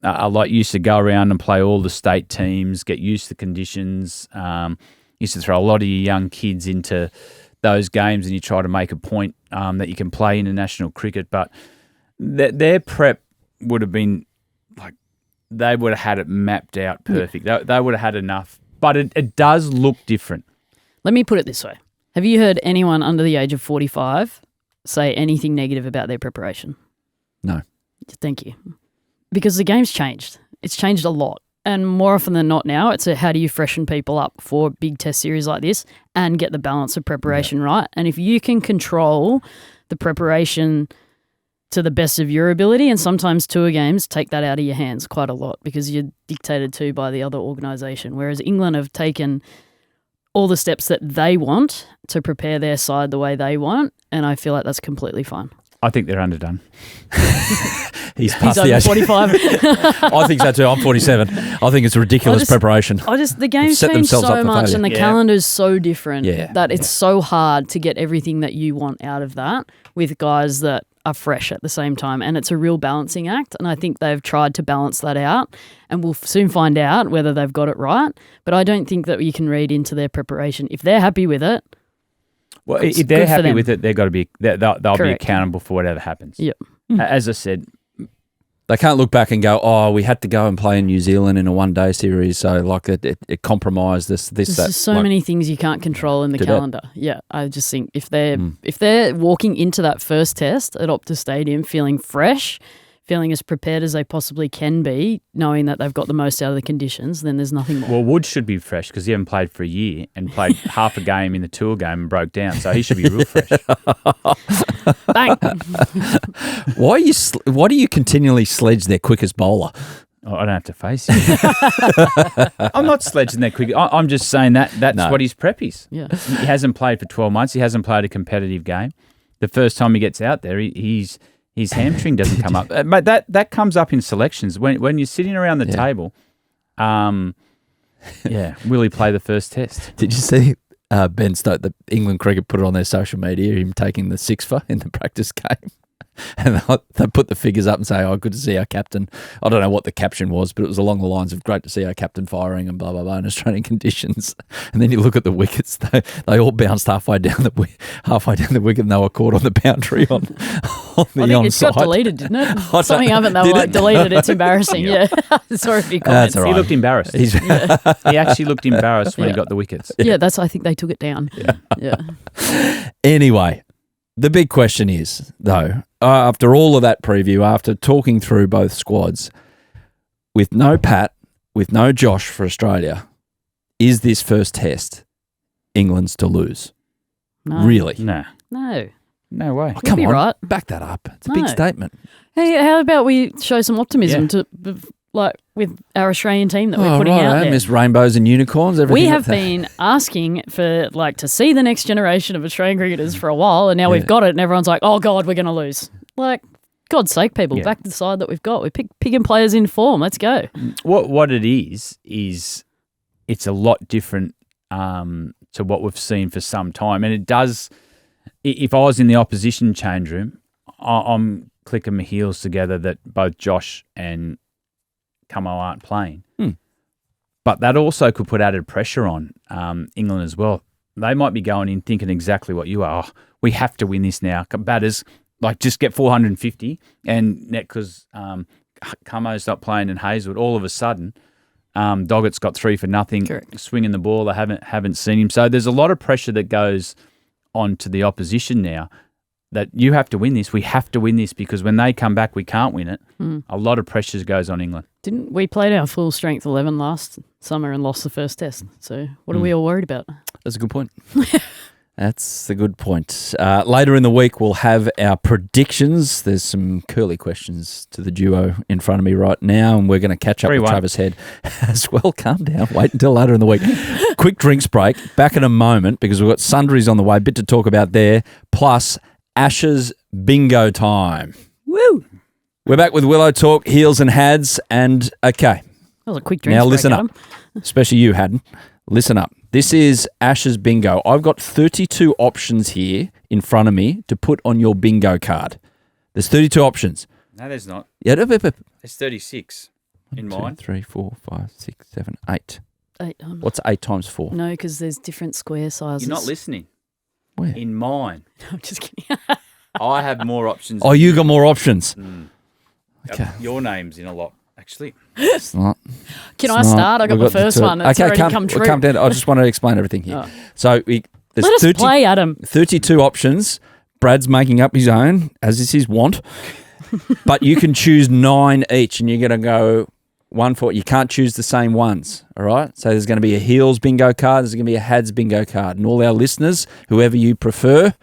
[SPEAKER 3] a lot. Used to go around and play all the state teams, get used to the conditions. Used to throw a lot of your young kids into those games, and you try to make a point that you can play international cricket. But their prep would have been like, they would have had it mapped out perfect. They would have had enough. But it does look different.
[SPEAKER 2] Let me put it this way. Have you heard anyone under the age of 45 say anything negative about their preparation?
[SPEAKER 1] No.
[SPEAKER 2] Thank you. Because the game's changed. It's changed a lot. And more often than not now, it's how do you freshen people up for big test series like this and get the balance of preparation right. And if you can control the preparation to the best of your ability, and sometimes tour games take that out of your hands quite a lot because you're dictated to by the other organisation, whereas England have taken all the steps that they want to prepare their side the way they want, and I feel like that's completely fine.
[SPEAKER 3] I think they're underdone.
[SPEAKER 1] He's past
[SPEAKER 2] the age. 45.
[SPEAKER 1] I think so too. I'm 47. I think it's a ridiculous preparation.
[SPEAKER 2] The game's changed so much, and the calendar's so different that it's so hard to get everything that you want out of that with guys that are fresh at the same time, and it's a real balancing act, and I think they've tried to balance that out, and we'll soon find out whether they've got it right, but I don't think that you can read into their preparation. If they're happy with it,
[SPEAKER 3] well, if they're happy with it, they'll be accountable for whatever happens.
[SPEAKER 2] Yep.
[SPEAKER 3] As I said,
[SPEAKER 1] they can't look back and go, we had to go and play in New Zealand in a one-day series, so like it compromised this.
[SPEAKER 2] There's so many things you can't control in the calendar. Yeah, I just think if they're walking into that first test at Optus Stadium feeling fresh, feeling as prepared as they possibly can be, knowing that they've got the most out of the conditions, then there's nothing more.
[SPEAKER 3] Well, Wood should be fresh because he hasn't played for a year and played half a game in the tour game and broke down, so he should be real fresh.
[SPEAKER 2] Bang!
[SPEAKER 1] Why do you continually sledge their quickest bowler?
[SPEAKER 3] Oh, I don't have to face him. I'm not sledging that quick. I'm just saying that's what his prep is.
[SPEAKER 2] Yeah.
[SPEAKER 3] He hasn't played for 12 months. He hasn't played a competitive game. The first time he gets out there, his hamstring doesn't come up. But that comes up in selections. When you're sitting around the table, Will he play the first test?
[SPEAKER 1] Did you see Ben Stokes, the England cricket, put it on their social media, him taking the sixfer in the practice game? And they put the figures up and say, good to see our captain. I don't know what the caption was, but it was along the lines of great to see our captain firing and blah, blah, blah in Australian conditions. And then you look at the wickets, they all bounced halfway down the wicket and they were caught on the boundary on the onside.
[SPEAKER 2] It's got deleted, didn't it? Something of it, they were deleted. It's embarrassing. Yeah. Sorry if you comments.
[SPEAKER 1] All right.
[SPEAKER 3] He looked embarrassed. He actually looked embarrassed when he got the wickets.
[SPEAKER 2] Yeah, I think they took it down. Yeah.
[SPEAKER 1] Anyway, the big question is, though, after all of that preview, after talking through both squads, with no Pat, with no Josh for Australia, is this first test England's to lose?
[SPEAKER 2] No.
[SPEAKER 1] Really?
[SPEAKER 3] No. No way.
[SPEAKER 1] Oh, come
[SPEAKER 2] You'll
[SPEAKER 1] on,
[SPEAKER 2] be right.
[SPEAKER 1] back that up. It's a big statement.
[SPEAKER 2] Hey, how about we show some optimism with our Australian team that we're putting out there?
[SPEAKER 1] Miss Rainbows and Unicorns, everything.
[SPEAKER 2] We have been asking for to see the next generation of Australian cricketers for a while, and now we've got it, and everyone's like, oh God, we're going to lose. God's sake, people, back to the side that we've got. We're picking players in form. Let's go.
[SPEAKER 3] What it is it's a lot different to what we've seen for some time. And it does, if I was in the opposition change room, I'm clicking my heels together that both Josh and Camo aren't playing. But that also could put added pressure on England as well. They might be going in thinking exactly what you are. We have to win this now. Batters, just get 450 and net because Camo's not playing in Hazlewood. All of a sudden, Doggett's got 3 for nothing, swinging the ball. They haven't seen him. So there's a lot of pressure that goes on to the opposition now that you have to win this. We have to win this because when they come back, we can't win it. A lot of pressure goes on England.
[SPEAKER 2] Didn't we played our full strength 11 last summer and lost the first test? So what are we all worried about?
[SPEAKER 1] That's a good point. That's a good point. Later in the week, we'll have our predictions. There's some curly questions to the duo in front of me right now, and we're going to catch up with Travis Head as well. Calm down. Wait until later in the week. Quick drinks break. Back in a moment because we've got Sundries on the way. Bit to talk about there. Plus, Ashes bingo time.
[SPEAKER 2] Woo!
[SPEAKER 1] We're back with Willow Talk, Heels and Hads, and okay.
[SPEAKER 2] That was a quick drink.
[SPEAKER 1] Now listen up, especially you, Haddin. Listen up. This is Ashes bingo. I've got 32 options here in front of me to put on your bingo card. There's 32 options.
[SPEAKER 3] No, there's not.
[SPEAKER 1] Yeah,
[SPEAKER 3] There's 36 in mine.
[SPEAKER 1] 3, 4, 5, 6, 7, 8.
[SPEAKER 2] 8.
[SPEAKER 1] What's 8 times 4?
[SPEAKER 2] No, because there's different square sizes.
[SPEAKER 3] You're not listening.
[SPEAKER 1] Where?
[SPEAKER 3] In mine.
[SPEAKER 2] I'm just kidding.
[SPEAKER 3] I have more options.
[SPEAKER 1] Oh, you got more options.
[SPEAKER 3] Okay. Your name's in a lot, actually.
[SPEAKER 1] It's not.
[SPEAKER 2] Can I start? I got the first one. It's already come true.
[SPEAKER 1] Calm down. I just want to explain everything here.
[SPEAKER 2] Oh.
[SPEAKER 1] So there's
[SPEAKER 2] Let us play, Adam.
[SPEAKER 1] 32 options. Brad's making up his own, as is his wont. But you can choose 9 each, and you're going to go one for it. You can't choose the same ones, all right? So there's going to be a Heels bingo card. There's going to be a Hads bingo card. And all our listeners, whoever you prefer,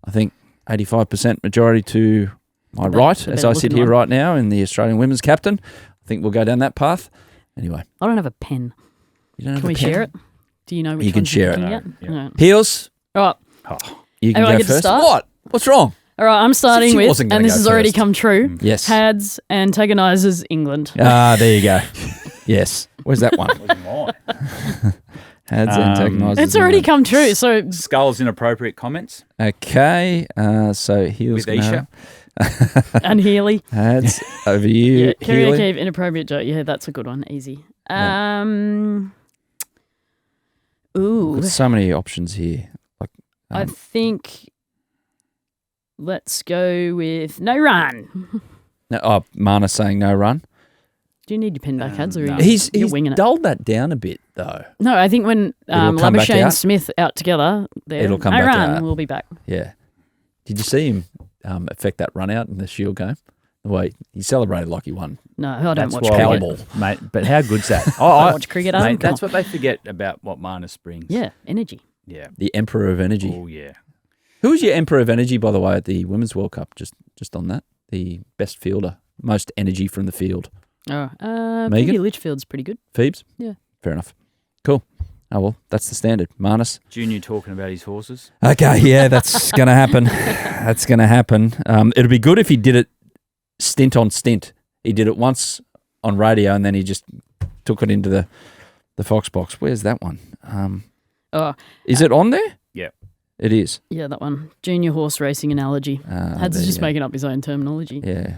[SPEAKER 1] I think 85% majority to my right, as I sit here right now in the Australian women's captain. I think we'll go down that path. Anyway.
[SPEAKER 2] I don't have a pen.
[SPEAKER 1] You don't have
[SPEAKER 2] Can we share it? Do you know which
[SPEAKER 1] you can share it.
[SPEAKER 2] Yeah.
[SPEAKER 1] Heels.
[SPEAKER 2] All right.
[SPEAKER 1] You can go first. What? What's wrong?
[SPEAKER 2] All right, I'm starting with, and this has already come true.
[SPEAKER 1] Yes.
[SPEAKER 2] Hads antagonizes England.
[SPEAKER 1] Ah, there you go. Yes. Where's that one? Hads antagonizes
[SPEAKER 2] It's already come true. So
[SPEAKER 3] Skulls inappropriate comments.
[SPEAKER 1] Okay. So Heels.
[SPEAKER 3] With Isha.
[SPEAKER 2] And Healy.
[SPEAKER 1] Hads over you.
[SPEAKER 2] Yeah,
[SPEAKER 1] Healy.
[SPEAKER 2] karaoke inappropriate joke. Yeah, that's a good one. Easy. Ooh.
[SPEAKER 1] Got so many options here.
[SPEAKER 2] I think let's go with no run.
[SPEAKER 1] Mana saying no run.
[SPEAKER 2] Do you need your pen back, Hads? Or
[SPEAKER 1] He's
[SPEAKER 2] winging it?
[SPEAKER 1] dulled that down a bit, though.
[SPEAKER 2] No, I think when Labuschagne and Smith out together,
[SPEAKER 1] It'll come
[SPEAKER 2] no
[SPEAKER 1] back
[SPEAKER 2] run,
[SPEAKER 1] out.
[SPEAKER 2] we'll be back.
[SPEAKER 1] Yeah. Did you see him affect that run out in the Shield game? The way he celebrated like he won.
[SPEAKER 2] No, I don't watch
[SPEAKER 1] Powerball.
[SPEAKER 2] cricket.
[SPEAKER 3] Mate, but how good's that?
[SPEAKER 2] I watch cricket.
[SPEAKER 3] Mate, that's what they forget about what Marnus brings.
[SPEAKER 2] Yeah, energy.
[SPEAKER 3] Yeah.
[SPEAKER 1] The Emperor of Energy.
[SPEAKER 3] Oh, yeah.
[SPEAKER 1] Who was your Emperor of Energy, by the way, at the Women's World Cup? Just on that. The best fielder. Most energy from the field.
[SPEAKER 2] Oh,
[SPEAKER 1] Megan?
[SPEAKER 2] Litchfield's pretty good.
[SPEAKER 1] Phoebes?
[SPEAKER 2] Yeah.
[SPEAKER 1] Fair enough. Cool. Oh, well, that's the standard. Marnus.
[SPEAKER 3] Junior talking about his horses.
[SPEAKER 1] Okay, yeah, that's going to happen. That's going to happen. It'd be good if he did it stint on stint. He did it once on radio and then he just took it into the Fox box. Where's that one? Is it on there?
[SPEAKER 3] Yeah.
[SPEAKER 1] It is.
[SPEAKER 2] Yeah, that one. Junior horse racing analogy. Hads is just making up his own terminology.
[SPEAKER 1] Yeah.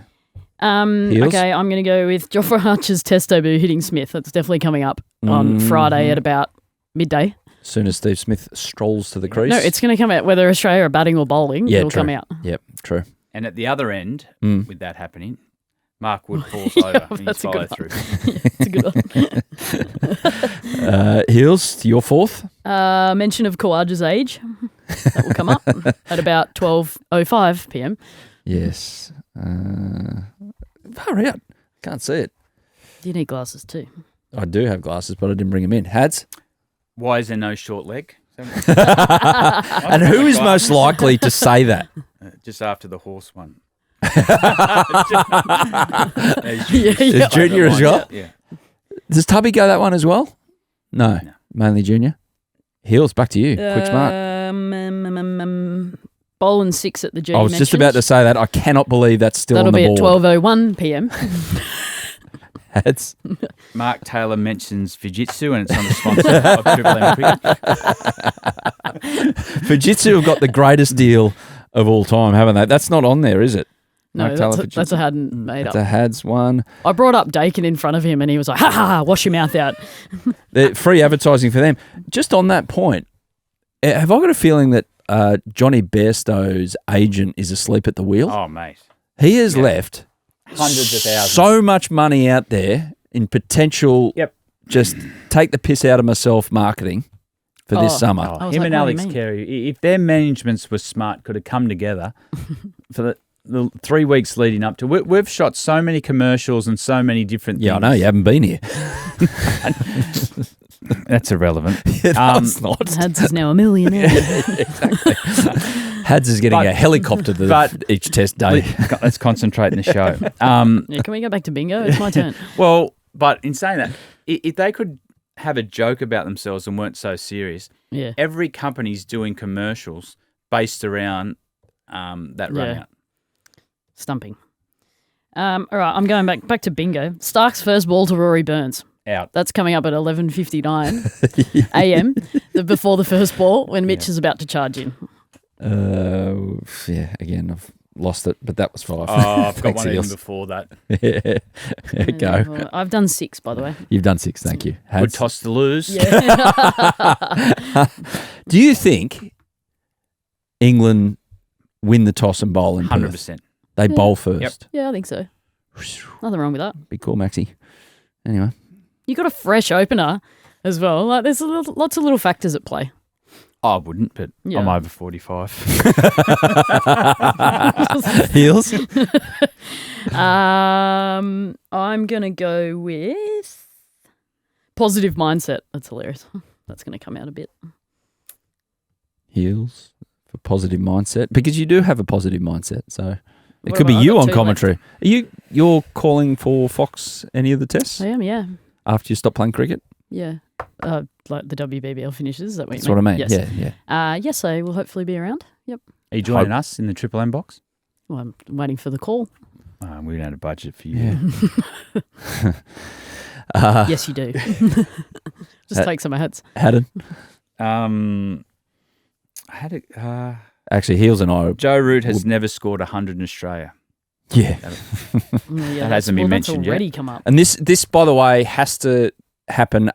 [SPEAKER 2] Okay, I'm going to go with Jofra Archer's test debut hitting Smith. That's definitely coming up on Friday at about midday.
[SPEAKER 1] As soon as Steve Smith strolls to the crease.
[SPEAKER 2] No, it's going to come out. Whether Australia are batting or bowling, it'll come out.
[SPEAKER 1] Yep, true.
[SPEAKER 3] And at the other end, with that happening, Mark Wood falls over in his follow-through.
[SPEAKER 2] It's a good one.
[SPEAKER 1] Heels, your fourth?
[SPEAKER 2] Mention of Kawaja's age. That will come up at about 12:05 p.m.
[SPEAKER 1] Yes. Far out. Can't see it.
[SPEAKER 2] You need glasses too.
[SPEAKER 1] I do have glasses, but I didn't bring them in. Hads?
[SPEAKER 3] Why is there no short leg?
[SPEAKER 1] And who is most likely to say that?
[SPEAKER 3] Just after the horse one.
[SPEAKER 1] Is Junior as well?
[SPEAKER 3] Yeah.
[SPEAKER 1] Does Tubby go that one as well? No. Mainly Junior. Heels, back to you. Quick smart.
[SPEAKER 2] Bowling 6 at the G.
[SPEAKER 1] I was just about to say that. I cannot believe that's still on the board.
[SPEAKER 2] That'll be at 12:01 p.m.
[SPEAKER 1] Hads.
[SPEAKER 3] Mark Taylor mentions Fujitsu and it's on the sponsor of Triple M Cricket.
[SPEAKER 1] Fujitsu have got the greatest deal of all time, haven't they? That's not on there, is it?
[SPEAKER 2] No, that's a Haddin made
[SPEAKER 1] that's
[SPEAKER 2] up.
[SPEAKER 1] A Hads one.
[SPEAKER 2] I brought up Dakin in front of him and he was like, ha ha ha, wash your mouth out.
[SPEAKER 1] They're free advertising for them. Just on that point, have I got a feeling that Johnny Bairstow's agent is asleep at the wheel?
[SPEAKER 3] Oh, mate.
[SPEAKER 1] He has left
[SPEAKER 3] hundreds of thousands.
[SPEAKER 1] So much money out there in potential just take the piss out of myself marketing for this summer.
[SPEAKER 3] Him and Alex Carey, if their managements were smart, could have come together for the 3 weeks leading up to. We've shot so many commercials and so many different things.
[SPEAKER 1] Yeah, I know. You haven't been here.
[SPEAKER 3] That's irrelevant.
[SPEAKER 1] That's not.
[SPEAKER 2] Hads is now a millionaire.
[SPEAKER 1] Exactly. Hads is getting a helicopter each test day.
[SPEAKER 3] Let's concentrate in the show.
[SPEAKER 2] Can we go back to bingo? It's my turn.
[SPEAKER 3] Well, but in saying that, if they could have a joke about themselves and weren't so serious, every company's doing commercials based around that run out.
[SPEAKER 2] Stumping. All right, I'm going back to bingo. Starc's first ball to Rory Burns.
[SPEAKER 3] Out.
[SPEAKER 2] That's coming up at 11:59 a.m. before the first ball when Mitch is about to charge in.
[SPEAKER 1] Again, I've lost it, but that was 5.
[SPEAKER 3] Oh, I've got one even before that.
[SPEAKER 1] Go.
[SPEAKER 2] Well, I've done 6, by the way.
[SPEAKER 1] You've done 6, thank you.
[SPEAKER 3] Good toss to lose.
[SPEAKER 2] Yeah.
[SPEAKER 1] Do you think England win the toss and bowl in
[SPEAKER 3] 100%.
[SPEAKER 1] Perth? They bowl first.
[SPEAKER 2] Yeah, I think so. Nothing wrong with that.
[SPEAKER 1] Be cool, Maxie. Anyway.
[SPEAKER 2] You got a fresh opener as well. Like there's lots of little factors at play.
[SPEAKER 3] I wouldn't, but I'm over 45.
[SPEAKER 1] Heels?
[SPEAKER 2] I'm going to go with positive mindset. That's hilarious. That's going to come out a bit.
[SPEAKER 1] Heels for positive mindset. Because you do have a positive mindset, so it could be you on commentary. Left. You're calling for Fox any of the tests?
[SPEAKER 2] I am, yeah.
[SPEAKER 1] After you stop playing cricket?
[SPEAKER 2] Yeah. Like the WBBL finishes. Is that what
[SPEAKER 1] That's what I mean.
[SPEAKER 2] Yes.
[SPEAKER 1] Yeah.
[SPEAKER 2] Yes, I will hopefully be around. Yep.
[SPEAKER 3] Are you joining us in the Triple M box?
[SPEAKER 2] Well, I'm waiting for the call.
[SPEAKER 3] We don't have a budget for you.
[SPEAKER 1] Yeah.
[SPEAKER 2] Yes, you do. Just take some hats.
[SPEAKER 1] Haddin? Actually, Heels and I...
[SPEAKER 3] Joe Root has never scored 100 in Australia.
[SPEAKER 1] Yeah.
[SPEAKER 3] That hasn't been mentioned
[SPEAKER 2] already
[SPEAKER 3] yet.
[SPEAKER 2] Come up.
[SPEAKER 1] And this, by the way, has to happen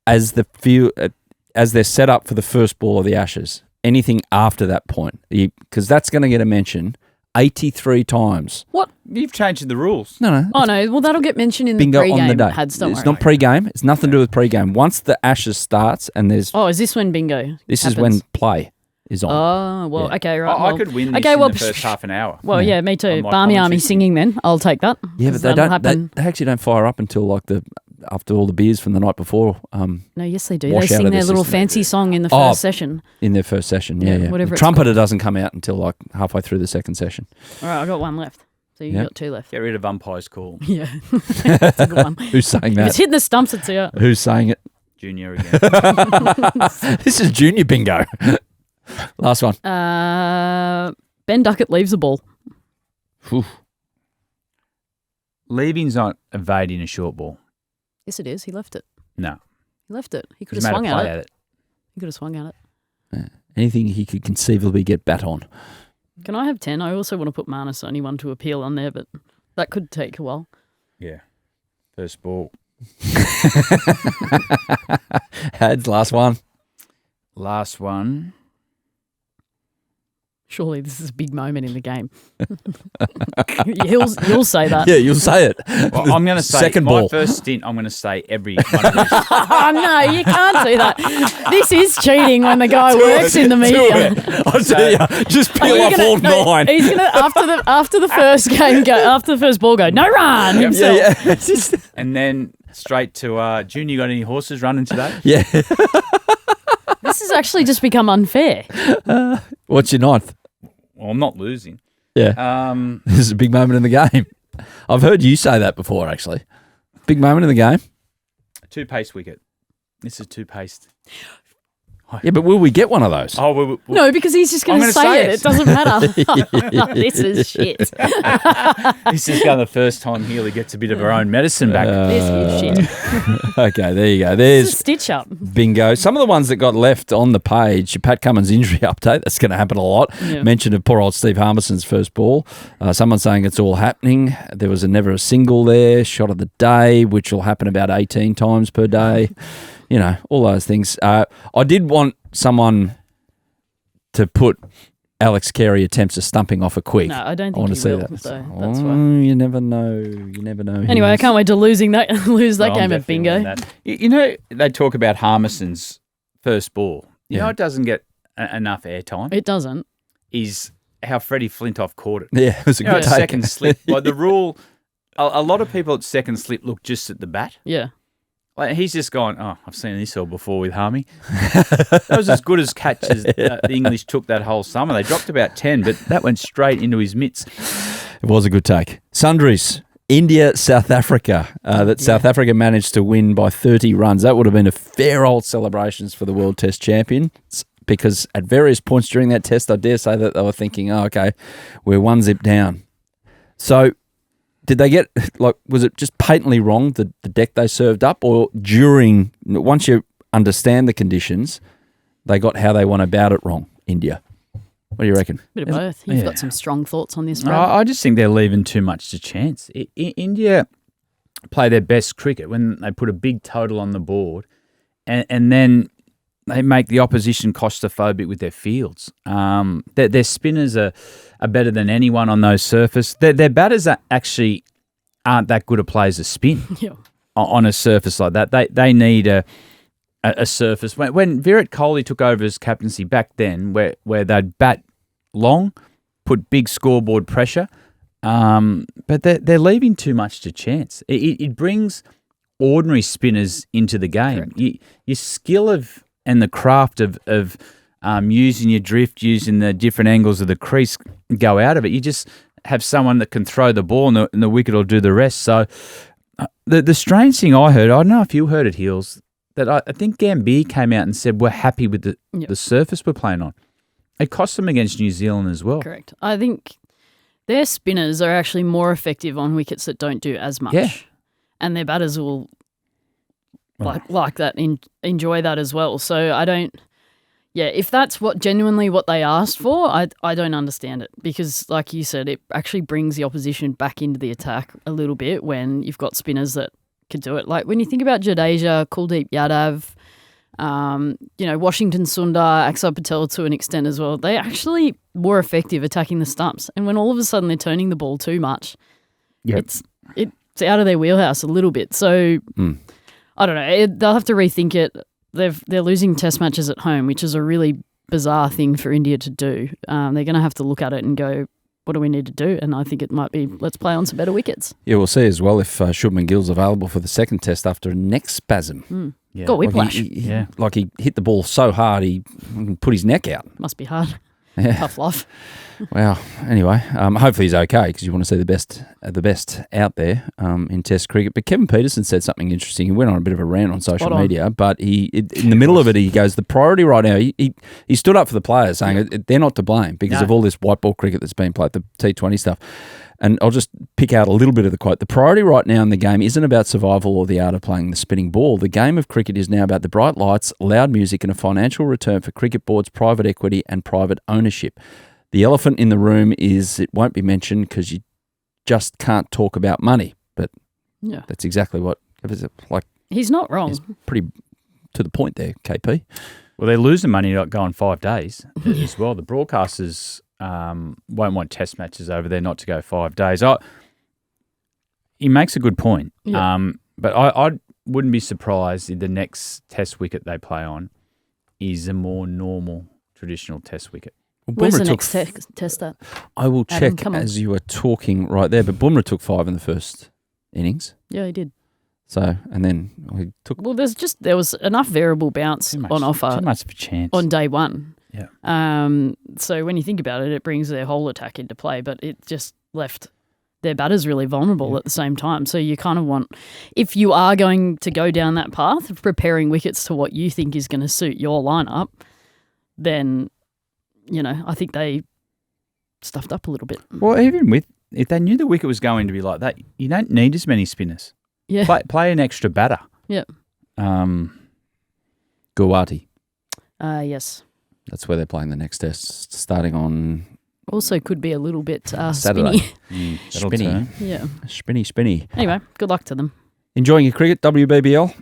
[SPEAKER 1] as they're set up for the first ball of the Ashes. Anything after that point, because that's going to get a mention 83 times.
[SPEAKER 2] What?
[SPEAKER 3] You've changed the rules.
[SPEAKER 1] No.
[SPEAKER 2] Oh, no. Well, that'll get mentioned in
[SPEAKER 1] bingo
[SPEAKER 2] the pre-game.
[SPEAKER 1] on the day.
[SPEAKER 2] It's
[SPEAKER 1] not pre-game. It's nothing to do with pre-game. Once the Ashes starts and there's...
[SPEAKER 2] Oh, is this when bingo
[SPEAKER 1] This
[SPEAKER 2] happens?
[SPEAKER 1] is when play is on.
[SPEAKER 2] Oh, well,
[SPEAKER 1] Yeah.
[SPEAKER 2] okay, right.
[SPEAKER 3] I could win this in the first half an hour.
[SPEAKER 2] Well, yeah, me too.
[SPEAKER 3] On my
[SPEAKER 2] Barmy Army
[SPEAKER 3] commentary.
[SPEAKER 2] singing then. I'll take that.
[SPEAKER 1] Yeah, but
[SPEAKER 2] that'll happen.
[SPEAKER 1] they actually don't fire up until like after all the beers from the night before.
[SPEAKER 2] No, yes, they do.
[SPEAKER 1] wash
[SPEAKER 2] They
[SPEAKER 1] out
[SPEAKER 2] sing
[SPEAKER 1] of
[SPEAKER 2] their
[SPEAKER 1] the
[SPEAKER 2] little
[SPEAKER 1] system.
[SPEAKER 2] fancy song in the first session.
[SPEAKER 1] In their first session, yeah.
[SPEAKER 2] Whatever
[SPEAKER 1] The
[SPEAKER 2] it's
[SPEAKER 1] trumpeter doesn't come out until like halfway through the second session.
[SPEAKER 2] All right, I've got one left. So you've got 2 left.
[SPEAKER 3] Get rid of umpire's call.
[SPEAKER 2] Yeah. That's a good one.
[SPEAKER 1] Who's saying
[SPEAKER 2] If
[SPEAKER 1] that?
[SPEAKER 2] it's hitting the stumps, it's yeah.
[SPEAKER 1] Who's saying it?
[SPEAKER 3] Junior again.
[SPEAKER 1] This is junior bingo. Last one.
[SPEAKER 2] Ben Duckett leaves the ball.
[SPEAKER 3] Leaving's not evading a short ball.
[SPEAKER 2] Yes, it is. He left it.
[SPEAKER 3] No.
[SPEAKER 2] He left it. He could
[SPEAKER 3] He's
[SPEAKER 2] have
[SPEAKER 3] made a
[SPEAKER 2] swung
[SPEAKER 3] play
[SPEAKER 2] at
[SPEAKER 3] at
[SPEAKER 2] it.
[SPEAKER 3] it.
[SPEAKER 2] He could have swung at it.
[SPEAKER 1] Anything he could conceivably get bat on.
[SPEAKER 2] Can I have 10? I also want to put Marnus, only one to appeal on there, but that could take a while.
[SPEAKER 3] Yeah. First ball.
[SPEAKER 1] Hads, last one.
[SPEAKER 3] Last one.
[SPEAKER 2] Surely this is a big moment in the game. You'll say that.
[SPEAKER 1] Yeah, you'll say it.
[SPEAKER 3] Well, I'm going to say
[SPEAKER 1] second
[SPEAKER 3] my
[SPEAKER 1] ball.
[SPEAKER 3] first stint, I'm going to say every one of these.
[SPEAKER 2] Oh, no, you can't do that. This is cheating when the guy works in the media.
[SPEAKER 1] I tell you, just
[SPEAKER 2] Are
[SPEAKER 1] peel
[SPEAKER 2] you
[SPEAKER 1] off
[SPEAKER 2] gonna-
[SPEAKER 1] all
[SPEAKER 2] no,
[SPEAKER 1] 9.
[SPEAKER 2] He's gonna after the first game go after the first ball go no run himself.
[SPEAKER 1] Yeah, yeah. It's just-
[SPEAKER 3] And then straight to Junior, you got any horses running today?
[SPEAKER 1] yeah.
[SPEAKER 2] This has actually just become unfair.
[SPEAKER 1] What's your 9th?
[SPEAKER 3] Well, I'm not losing.
[SPEAKER 1] Yeah. This is a big moment in the game. I've heard you say that before, actually. Big moment in the game.
[SPEAKER 3] 2-pace wicket. This is 2-paced.
[SPEAKER 1] Yeah, but will we get one of those?
[SPEAKER 3] Oh, we
[SPEAKER 2] No, because he's just going
[SPEAKER 3] I'm
[SPEAKER 2] to
[SPEAKER 3] gonna
[SPEAKER 2] say
[SPEAKER 3] say
[SPEAKER 2] it.
[SPEAKER 3] it.
[SPEAKER 2] It doesn't matter. This is shit.
[SPEAKER 3] this is going to the first time Healy gets a bit of her own medicine back.
[SPEAKER 2] This is shit.
[SPEAKER 1] Okay, there you go.
[SPEAKER 2] It's a
[SPEAKER 1] There's
[SPEAKER 2] stitch up.
[SPEAKER 1] bingo. Some of the ones that got left on the page, your Pat Cummins injury update, that's going to happen a lot.
[SPEAKER 2] Yeah.
[SPEAKER 1] Mention of poor old Steve Harmison's first ball. Someone saying it's all happening. There was never a single there. Shot of the day, which will happen about 18 times per day. You know, all those things. I did want someone to put Alex Carey attempts a stumping off a quick.
[SPEAKER 2] No, I don't
[SPEAKER 1] I want
[SPEAKER 2] think
[SPEAKER 1] to
[SPEAKER 2] he
[SPEAKER 1] see
[SPEAKER 2] will.
[SPEAKER 1] that.
[SPEAKER 2] So that's why.
[SPEAKER 1] You never know. You never know.
[SPEAKER 2] Anyway, I can't wait to lose that
[SPEAKER 3] Well, I'm
[SPEAKER 2] game at
[SPEAKER 3] definitely
[SPEAKER 2] bingo.
[SPEAKER 3] winning that. You know, they talk about Harmison's first ball. You
[SPEAKER 1] Yeah.
[SPEAKER 3] know, it doesn't get enough airtime.
[SPEAKER 2] It doesn't.
[SPEAKER 3] Is how Freddie Flintoff caught it.
[SPEAKER 1] Yeah, it was a
[SPEAKER 3] You know,
[SPEAKER 1] good
[SPEAKER 3] at
[SPEAKER 1] take.
[SPEAKER 3] second slip. Like the rule, a lot of people at second slip look just at the bat.
[SPEAKER 2] Yeah.
[SPEAKER 3] Like he's just gone, oh, I've seen this all before with Harmy. That was as good as catch as the English took that whole summer. They dropped about 10, but that went straight into his mitts.
[SPEAKER 1] It was a good take. Sundries, India, South Africa. South Africa managed to win by 30 runs. That would have been a fair old celebrations for the World Test champions, because at various points during that test, I dare say that they were thinking, oh, okay, we're one zip down. So did they get, was it just patently wrong, the deck they served up, or once you understand the conditions, they got how they went about it wrong, India? What do you reckon?
[SPEAKER 2] Bit of both. You've got some strong thoughts on this, Brad.
[SPEAKER 3] I just think they're leaving too much to chance. India play their best cricket when they put a big total on the board and then they make the opposition claustrophobic with their fields. Their spinners are better than anyone on those surface. Their batters actually aren't that good at players a spin
[SPEAKER 2] Yeah.
[SPEAKER 3] on a surface like that. They need a surface. When Virat Kohli took over as captaincy back then, where they'd bat long, put big scoreboard pressure, but they're leaving too much to chance. It brings ordinary spinners into the game. Your skill and the craft of using your drift, using the different angles of the crease go out of it. You just have someone that can throw the ball and the wicket will do the rest. So the strange thing I heard, I don't know if you heard it, Heels, that I think Gambier came out and said we're happy with the surface we're playing on. It cost them against New Zealand as well.
[SPEAKER 2] Correct. I think their spinners are actually more effective on wickets that don't do as much.
[SPEAKER 3] Yeah.
[SPEAKER 2] And their batters will like that, enjoy that as well. So I don't, if that's genuinely what they asked for, I don't understand it, because like you said, it actually brings the opposition back into the attack a little bit when you've got spinners that could do it. Like when you think about Jadeja, Kuldeep Yadav, Washington Sundar, Axar Patel to an extent as well, they actually were effective attacking the stumps. And when all of a sudden they're turning the ball too much, it's out of their wheelhouse a little bit. So I don't know. They'll have to rethink it. They're losing test matches at home, which is a really bizarre thing for India to do. They're going to have to look at it and go, what do we need to do? And I think it might be, let's play on some better wickets.
[SPEAKER 1] Yeah, we'll see as well if Shubman Gill's available for the second test after a neck spasm.
[SPEAKER 3] Yeah.
[SPEAKER 2] Got whiplash.
[SPEAKER 1] He hit the ball so hard he put his neck out.
[SPEAKER 2] Must be hard.
[SPEAKER 1] Yeah.
[SPEAKER 2] Tough life.
[SPEAKER 1] Well, anyway, hopefully he's okay, because you want to see the best out there in Test cricket. But Kevin Peterson said something interesting. He went on a bit of a rant on social media, but in the middle of it, he goes, the priority right now, he stood up for the players, saying they're not to blame because of all this white ball cricket that's been played, the T20 stuff. And I'll just pick out a little bit of the quote. The priority right now in the game isn't about survival or the art of playing the spinning ball. The game of cricket is now about the bright lights, loud music, and a financial return for cricket boards, private equity, and private ownership. The elephant in the room is it won't be mentioned because you just can't talk about money. But that's exactly what like.
[SPEAKER 2] He's not wrong.
[SPEAKER 1] He's pretty to the point there, KP.
[SPEAKER 3] Well, they're losing money not going 5 days as well. The broadcasters won't want test matches over there not to go 5 days. He makes a good point.
[SPEAKER 2] Yeah.
[SPEAKER 3] But I wouldn't be surprised if the next test wicket they play on is a more normal, traditional test wicket.
[SPEAKER 1] Well,
[SPEAKER 2] Where's the
[SPEAKER 1] Bumrah
[SPEAKER 2] next test at?
[SPEAKER 1] I will
[SPEAKER 2] Adam,
[SPEAKER 1] check
[SPEAKER 2] come on.
[SPEAKER 1] as you were talking right there, but Bumrah took 5 in the first innings.
[SPEAKER 2] Yeah, he did.
[SPEAKER 1] So, and then he took...
[SPEAKER 2] Well, there was enough variable bounce on offer
[SPEAKER 3] Too much of a chance.
[SPEAKER 2] on day one.
[SPEAKER 3] Yeah.
[SPEAKER 2] So when you think about it, it brings their whole attack into play, but it just left their batters really vulnerable at the same time. So you kind of want, if you are going to go down that path of preparing wickets to what you think is going to suit your lineup, then, I think they stuffed up a little bit.
[SPEAKER 3] Well, even if they knew the wicket was going to be like that, you don't need as many spinners.
[SPEAKER 2] Yeah.
[SPEAKER 3] Play an extra batter.
[SPEAKER 2] Yeah.
[SPEAKER 1] Guwahati.
[SPEAKER 2] Yes.
[SPEAKER 1] That's where they're playing the next test, starting on
[SPEAKER 2] Also could be a little bit
[SPEAKER 1] Saturday.
[SPEAKER 2] spinny.
[SPEAKER 3] That'll
[SPEAKER 1] Spinny.
[SPEAKER 3] turn.
[SPEAKER 2] Yeah.
[SPEAKER 1] Spinny.
[SPEAKER 2] Anyway, good luck to them.
[SPEAKER 1] Enjoying your cricket, WBBL?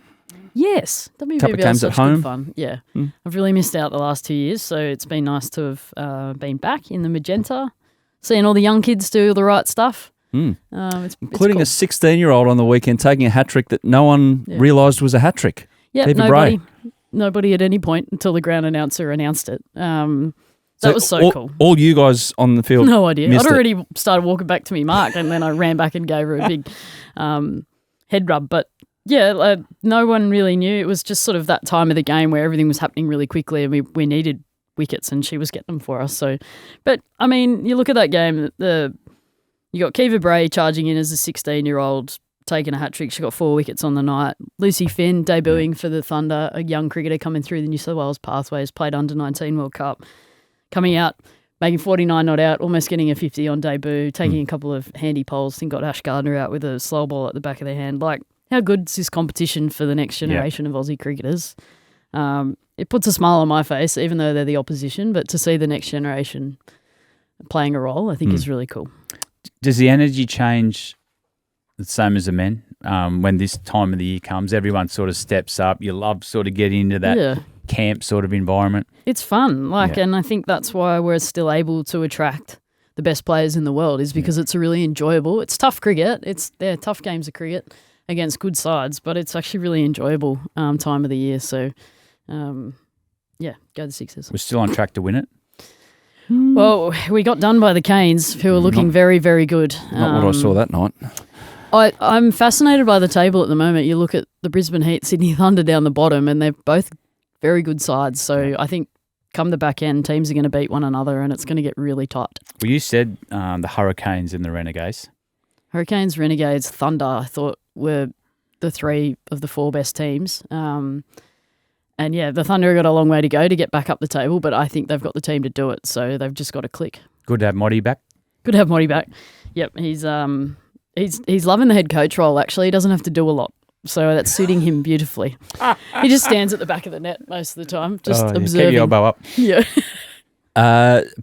[SPEAKER 2] Yes. WBBL
[SPEAKER 1] Couple of games at
[SPEAKER 2] such good
[SPEAKER 1] home.
[SPEAKER 2] fun. Yeah. I've really missed out the last 2 years, so it's been nice to have been back in the magenta, seeing all the young kids do the right stuff. It's
[SPEAKER 1] Including
[SPEAKER 2] cool.
[SPEAKER 1] a 16-year-old on the weekend taking a hat-trick that no one realised was a hat-trick.
[SPEAKER 2] Yeah,
[SPEAKER 1] Keep it brave.
[SPEAKER 2] nobody at any point until the ground announcer announced it. That was so cool.
[SPEAKER 1] All you guys on the field
[SPEAKER 2] No idea.
[SPEAKER 1] missed
[SPEAKER 2] I'd
[SPEAKER 1] it.
[SPEAKER 2] already started walking back to me mark, and then I ran back and gave her a big head rub. But yeah, no one really knew. It was just sort of that time of the game where everything was happening really quickly, and we needed wickets, and she was getting them for us. So, but I mean, you look at that game. You got Kiva Bray charging in as a 16-year-old, taking a hat-trick. She got 4 wickets on the night. Lucy Finn debuting for the Thunder, a young cricketer coming through the New South Wales pathways, played under-19 World Cup, coming out, making 49 not out, almost getting a 50 on debut, taking a couple of handy poles, then got Ash Gardner out with a slow ball at the back of their hand. Like, how good is this competition for the next generation of Aussie cricketers? It puts a smile on my face, even though they're the opposition, but to see the next generation playing a role, I think is really cool.
[SPEAKER 3] Does the energy change the same as the men? When this time of the year comes, everyone sort of steps up. You love sort of getting into that camp sort of environment.
[SPEAKER 2] It's fun, and I think that's why we're still able to attract the best players in the world, is because it's a really enjoyable. It's tough cricket. They're tough games of cricket against good sides, but it's actually really enjoyable time of the year. So, go the Sixers.
[SPEAKER 3] We're still on track to win it.
[SPEAKER 2] Well, we got done by the Canes, who are looking very, very good.
[SPEAKER 1] Not what I saw that night.
[SPEAKER 2] I'm fascinated by the table at the moment. You look at the Brisbane Heat, Sydney Thunder down the bottom, and they're both very good sides. So I think come the back end, teams are going to beat one another, and it's going to get really tight.
[SPEAKER 3] Well, you said the Hurricanes and the Renegades.
[SPEAKER 2] Hurricanes, Renegades, Thunder, I thought were the 3 of the 4 best teams. And the Thunder have got a long way to go to get back up the table, but I think they've got the team to do it. So they've just got to click.
[SPEAKER 3] Good to have Monty back.
[SPEAKER 2] Good to have Monty back. Yep, he's loving the head coach role. Actually, he doesn't have to do a lot, so that's suiting him beautifully. He just stands at the back of the net most of the time, just observing.
[SPEAKER 3] Keep your elbow up.
[SPEAKER 2] Yeah.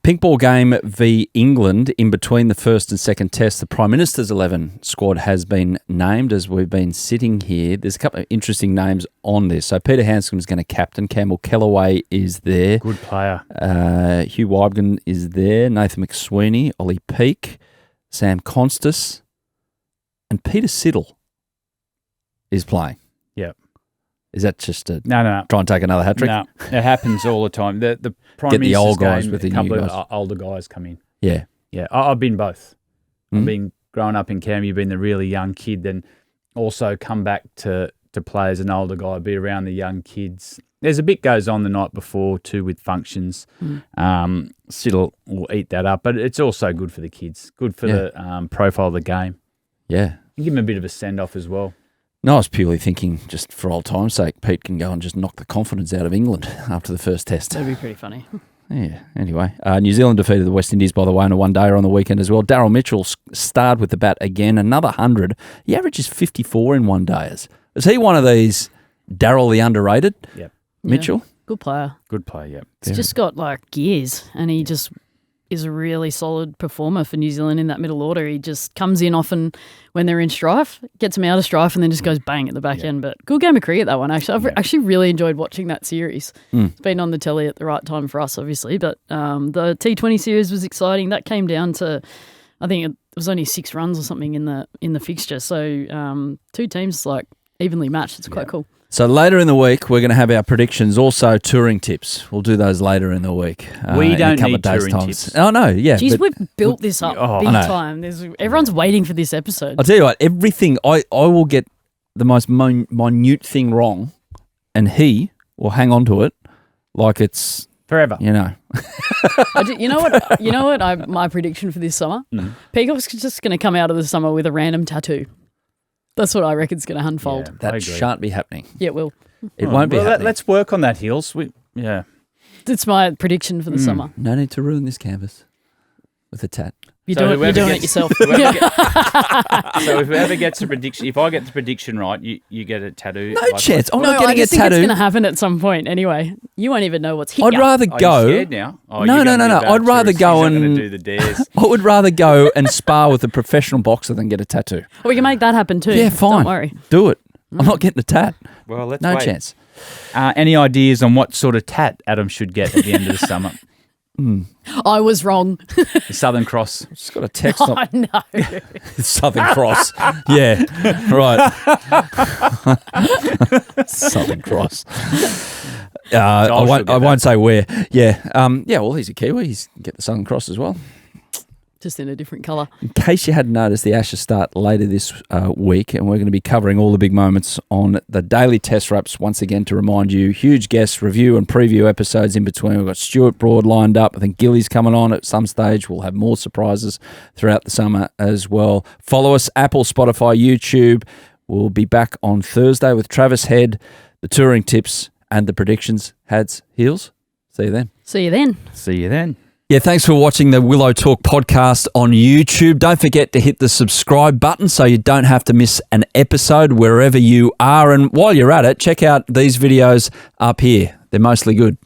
[SPEAKER 1] Pink ball game v England in between the first and second test. The Prime Minister's 11 squad has been named as we've been sitting here. There's a couple of interesting names on this. So Peter Handscomb is going to captain. Campbell Kellaway is there.
[SPEAKER 3] Good player.
[SPEAKER 1] Hugh Wybgen is there. Nathan McSweeney, Ollie Peake, Sam Constas, and Peter Siddle is playing.
[SPEAKER 3] Yep.
[SPEAKER 1] Is that just a
[SPEAKER 3] No.
[SPEAKER 1] try and take another hat trick?
[SPEAKER 3] No, it happens all the time. The Prime
[SPEAKER 1] Get the
[SPEAKER 3] Minister's
[SPEAKER 1] old guys
[SPEAKER 3] game,
[SPEAKER 1] with the
[SPEAKER 3] a couple
[SPEAKER 1] new
[SPEAKER 3] of
[SPEAKER 1] guys.
[SPEAKER 3] older guys come in.
[SPEAKER 1] Yeah.
[SPEAKER 3] Yeah, I've been both. I've been growing up in Cam, you've been the really young kid, then also come back to play as an older guy, be around the young kids. There's a bit goes on the night before too with functions. Siddle will eat that up, but it's also good for the kids, good for the profile of the game.
[SPEAKER 1] Yeah.
[SPEAKER 3] You give them a bit of a send-off as well.
[SPEAKER 1] No, I was purely thinking, just for old time's sake, Pete can go and just knock the confidence out of England after the first test.
[SPEAKER 2] That'd be pretty funny.
[SPEAKER 1] Yeah, anyway. New Zealand defeated the West Indies, by the way, in a one-dayer on the weekend as well. Daryl Mitchell starred with the bat again, another 100. He averages 54 in one-dayers. Is he one of these Daryl the underrated?
[SPEAKER 3] Yep.
[SPEAKER 1] Mitchell?
[SPEAKER 2] Yeah, good player.
[SPEAKER 3] Good play, yeah.
[SPEAKER 2] He's just got like gears, and he just is a really solid performer for New Zealand in that middle order. He just comes in often when they're in strife, gets them out of strife, and then just goes bang at the back end. But good game of cricket, that one, actually. I've actually really enjoyed watching that series. It's been on the telly at the right time for us, obviously. But the T20 series was exciting. That came down to, I think it was only 6 runs or something in the fixture. So 2 teams like evenly matched. It's quite cool.
[SPEAKER 1] So later in the week, we're going to have our predictions, also touring tips. We'll do those later in the week.
[SPEAKER 3] We
[SPEAKER 1] in
[SPEAKER 3] don't
[SPEAKER 1] a couple
[SPEAKER 3] need
[SPEAKER 1] of days'
[SPEAKER 3] touring
[SPEAKER 1] times.
[SPEAKER 3] tips.
[SPEAKER 1] Oh, no, yeah.
[SPEAKER 2] Jeez, we've built this up big
[SPEAKER 1] I know.
[SPEAKER 2] time. Everyone's waiting for this episode.
[SPEAKER 1] I'll tell you what, everything, I will get the most minute thing wrong, and he will hang on to it like it's
[SPEAKER 3] forever.
[SPEAKER 1] You know.
[SPEAKER 2] You know what? You know what? My prediction for this summer, Peacock's just going to come out of the summer with a random tattoo. That's what I reckon is going to unfold.
[SPEAKER 1] Yeah, that shan't be happening.
[SPEAKER 2] Yeah, it will.
[SPEAKER 1] It won't be happening.
[SPEAKER 3] Let's work on that, Heels.
[SPEAKER 2] It's my prediction for the summer.
[SPEAKER 1] No need to ruin this canvas with a tat.
[SPEAKER 2] You're doing it yourself.
[SPEAKER 3] So if whoever gets the prediction, if I get the prediction right, you get a tattoo.
[SPEAKER 1] No chance. I'm not
[SPEAKER 2] I
[SPEAKER 1] getting a
[SPEAKER 2] just think
[SPEAKER 1] tattoo.
[SPEAKER 2] it's going to happen at some point anyway. You won't even know what's hit
[SPEAKER 1] I'd
[SPEAKER 2] ya.
[SPEAKER 1] rather
[SPEAKER 3] Are
[SPEAKER 1] go.
[SPEAKER 3] you scared now? Oh,
[SPEAKER 1] No.
[SPEAKER 3] you're gonna be a bad
[SPEAKER 1] I'd rather
[SPEAKER 3] tourist.
[SPEAKER 1] go
[SPEAKER 3] He's not
[SPEAKER 1] and
[SPEAKER 3] gonna do the dares.
[SPEAKER 1] I would rather go and spar with a professional boxer than get a tattoo.
[SPEAKER 2] We can make that happen too.
[SPEAKER 1] Yeah, fine.
[SPEAKER 2] Don't worry.
[SPEAKER 1] Do it. I'm not getting a tat.
[SPEAKER 3] Well, let's
[SPEAKER 1] No
[SPEAKER 3] wait.
[SPEAKER 1] chance.
[SPEAKER 3] Any ideas on what sort of tat Adam should get at the end of the summer?
[SPEAKER 2] I was wrong.
[SPEAKER 3] The Southern Cross.
[SPEAKER 1] Just got a text
[SPEAKER 2] Oh,
[SPEAKER 1] on
[SPEAKER 2] no.
[SPEAKER 1] Southern Cross. Yeah, right. Southern Cross. I won't say where. Yeah. Well, he's a Kiwi. He's get the Southern Cross as well.
[SPEAKER 2] Just in a different colour.
[SPEAKER 1] In case you hadn't noticed, the Ashes start later this week, and we're going to be covering all the big moments on the daily test wraps once again to remind you. Huge guests, review and preview episodes in between. We've got Stuart Broad lined up. I think Gilly's coming on at some stage. We'll have more surprises throughout the summer as well. Follow us, Apple, Spotify, YouTube. We'll be back on Thursday with Travis Head, the touring tips and the predictions. Hads, Heels. See you then.
[SPEAKER 2] See you then.
[SPEAKER 3] See you then.
[SPEAKER 1] Yeah, thanks for watching the Willow Talk podcast on YouTube. Don't forget to hit the subscribe button so you don't have to miss an episode wherever you are. And while you're at it, check out these videos up here. They're mostly good.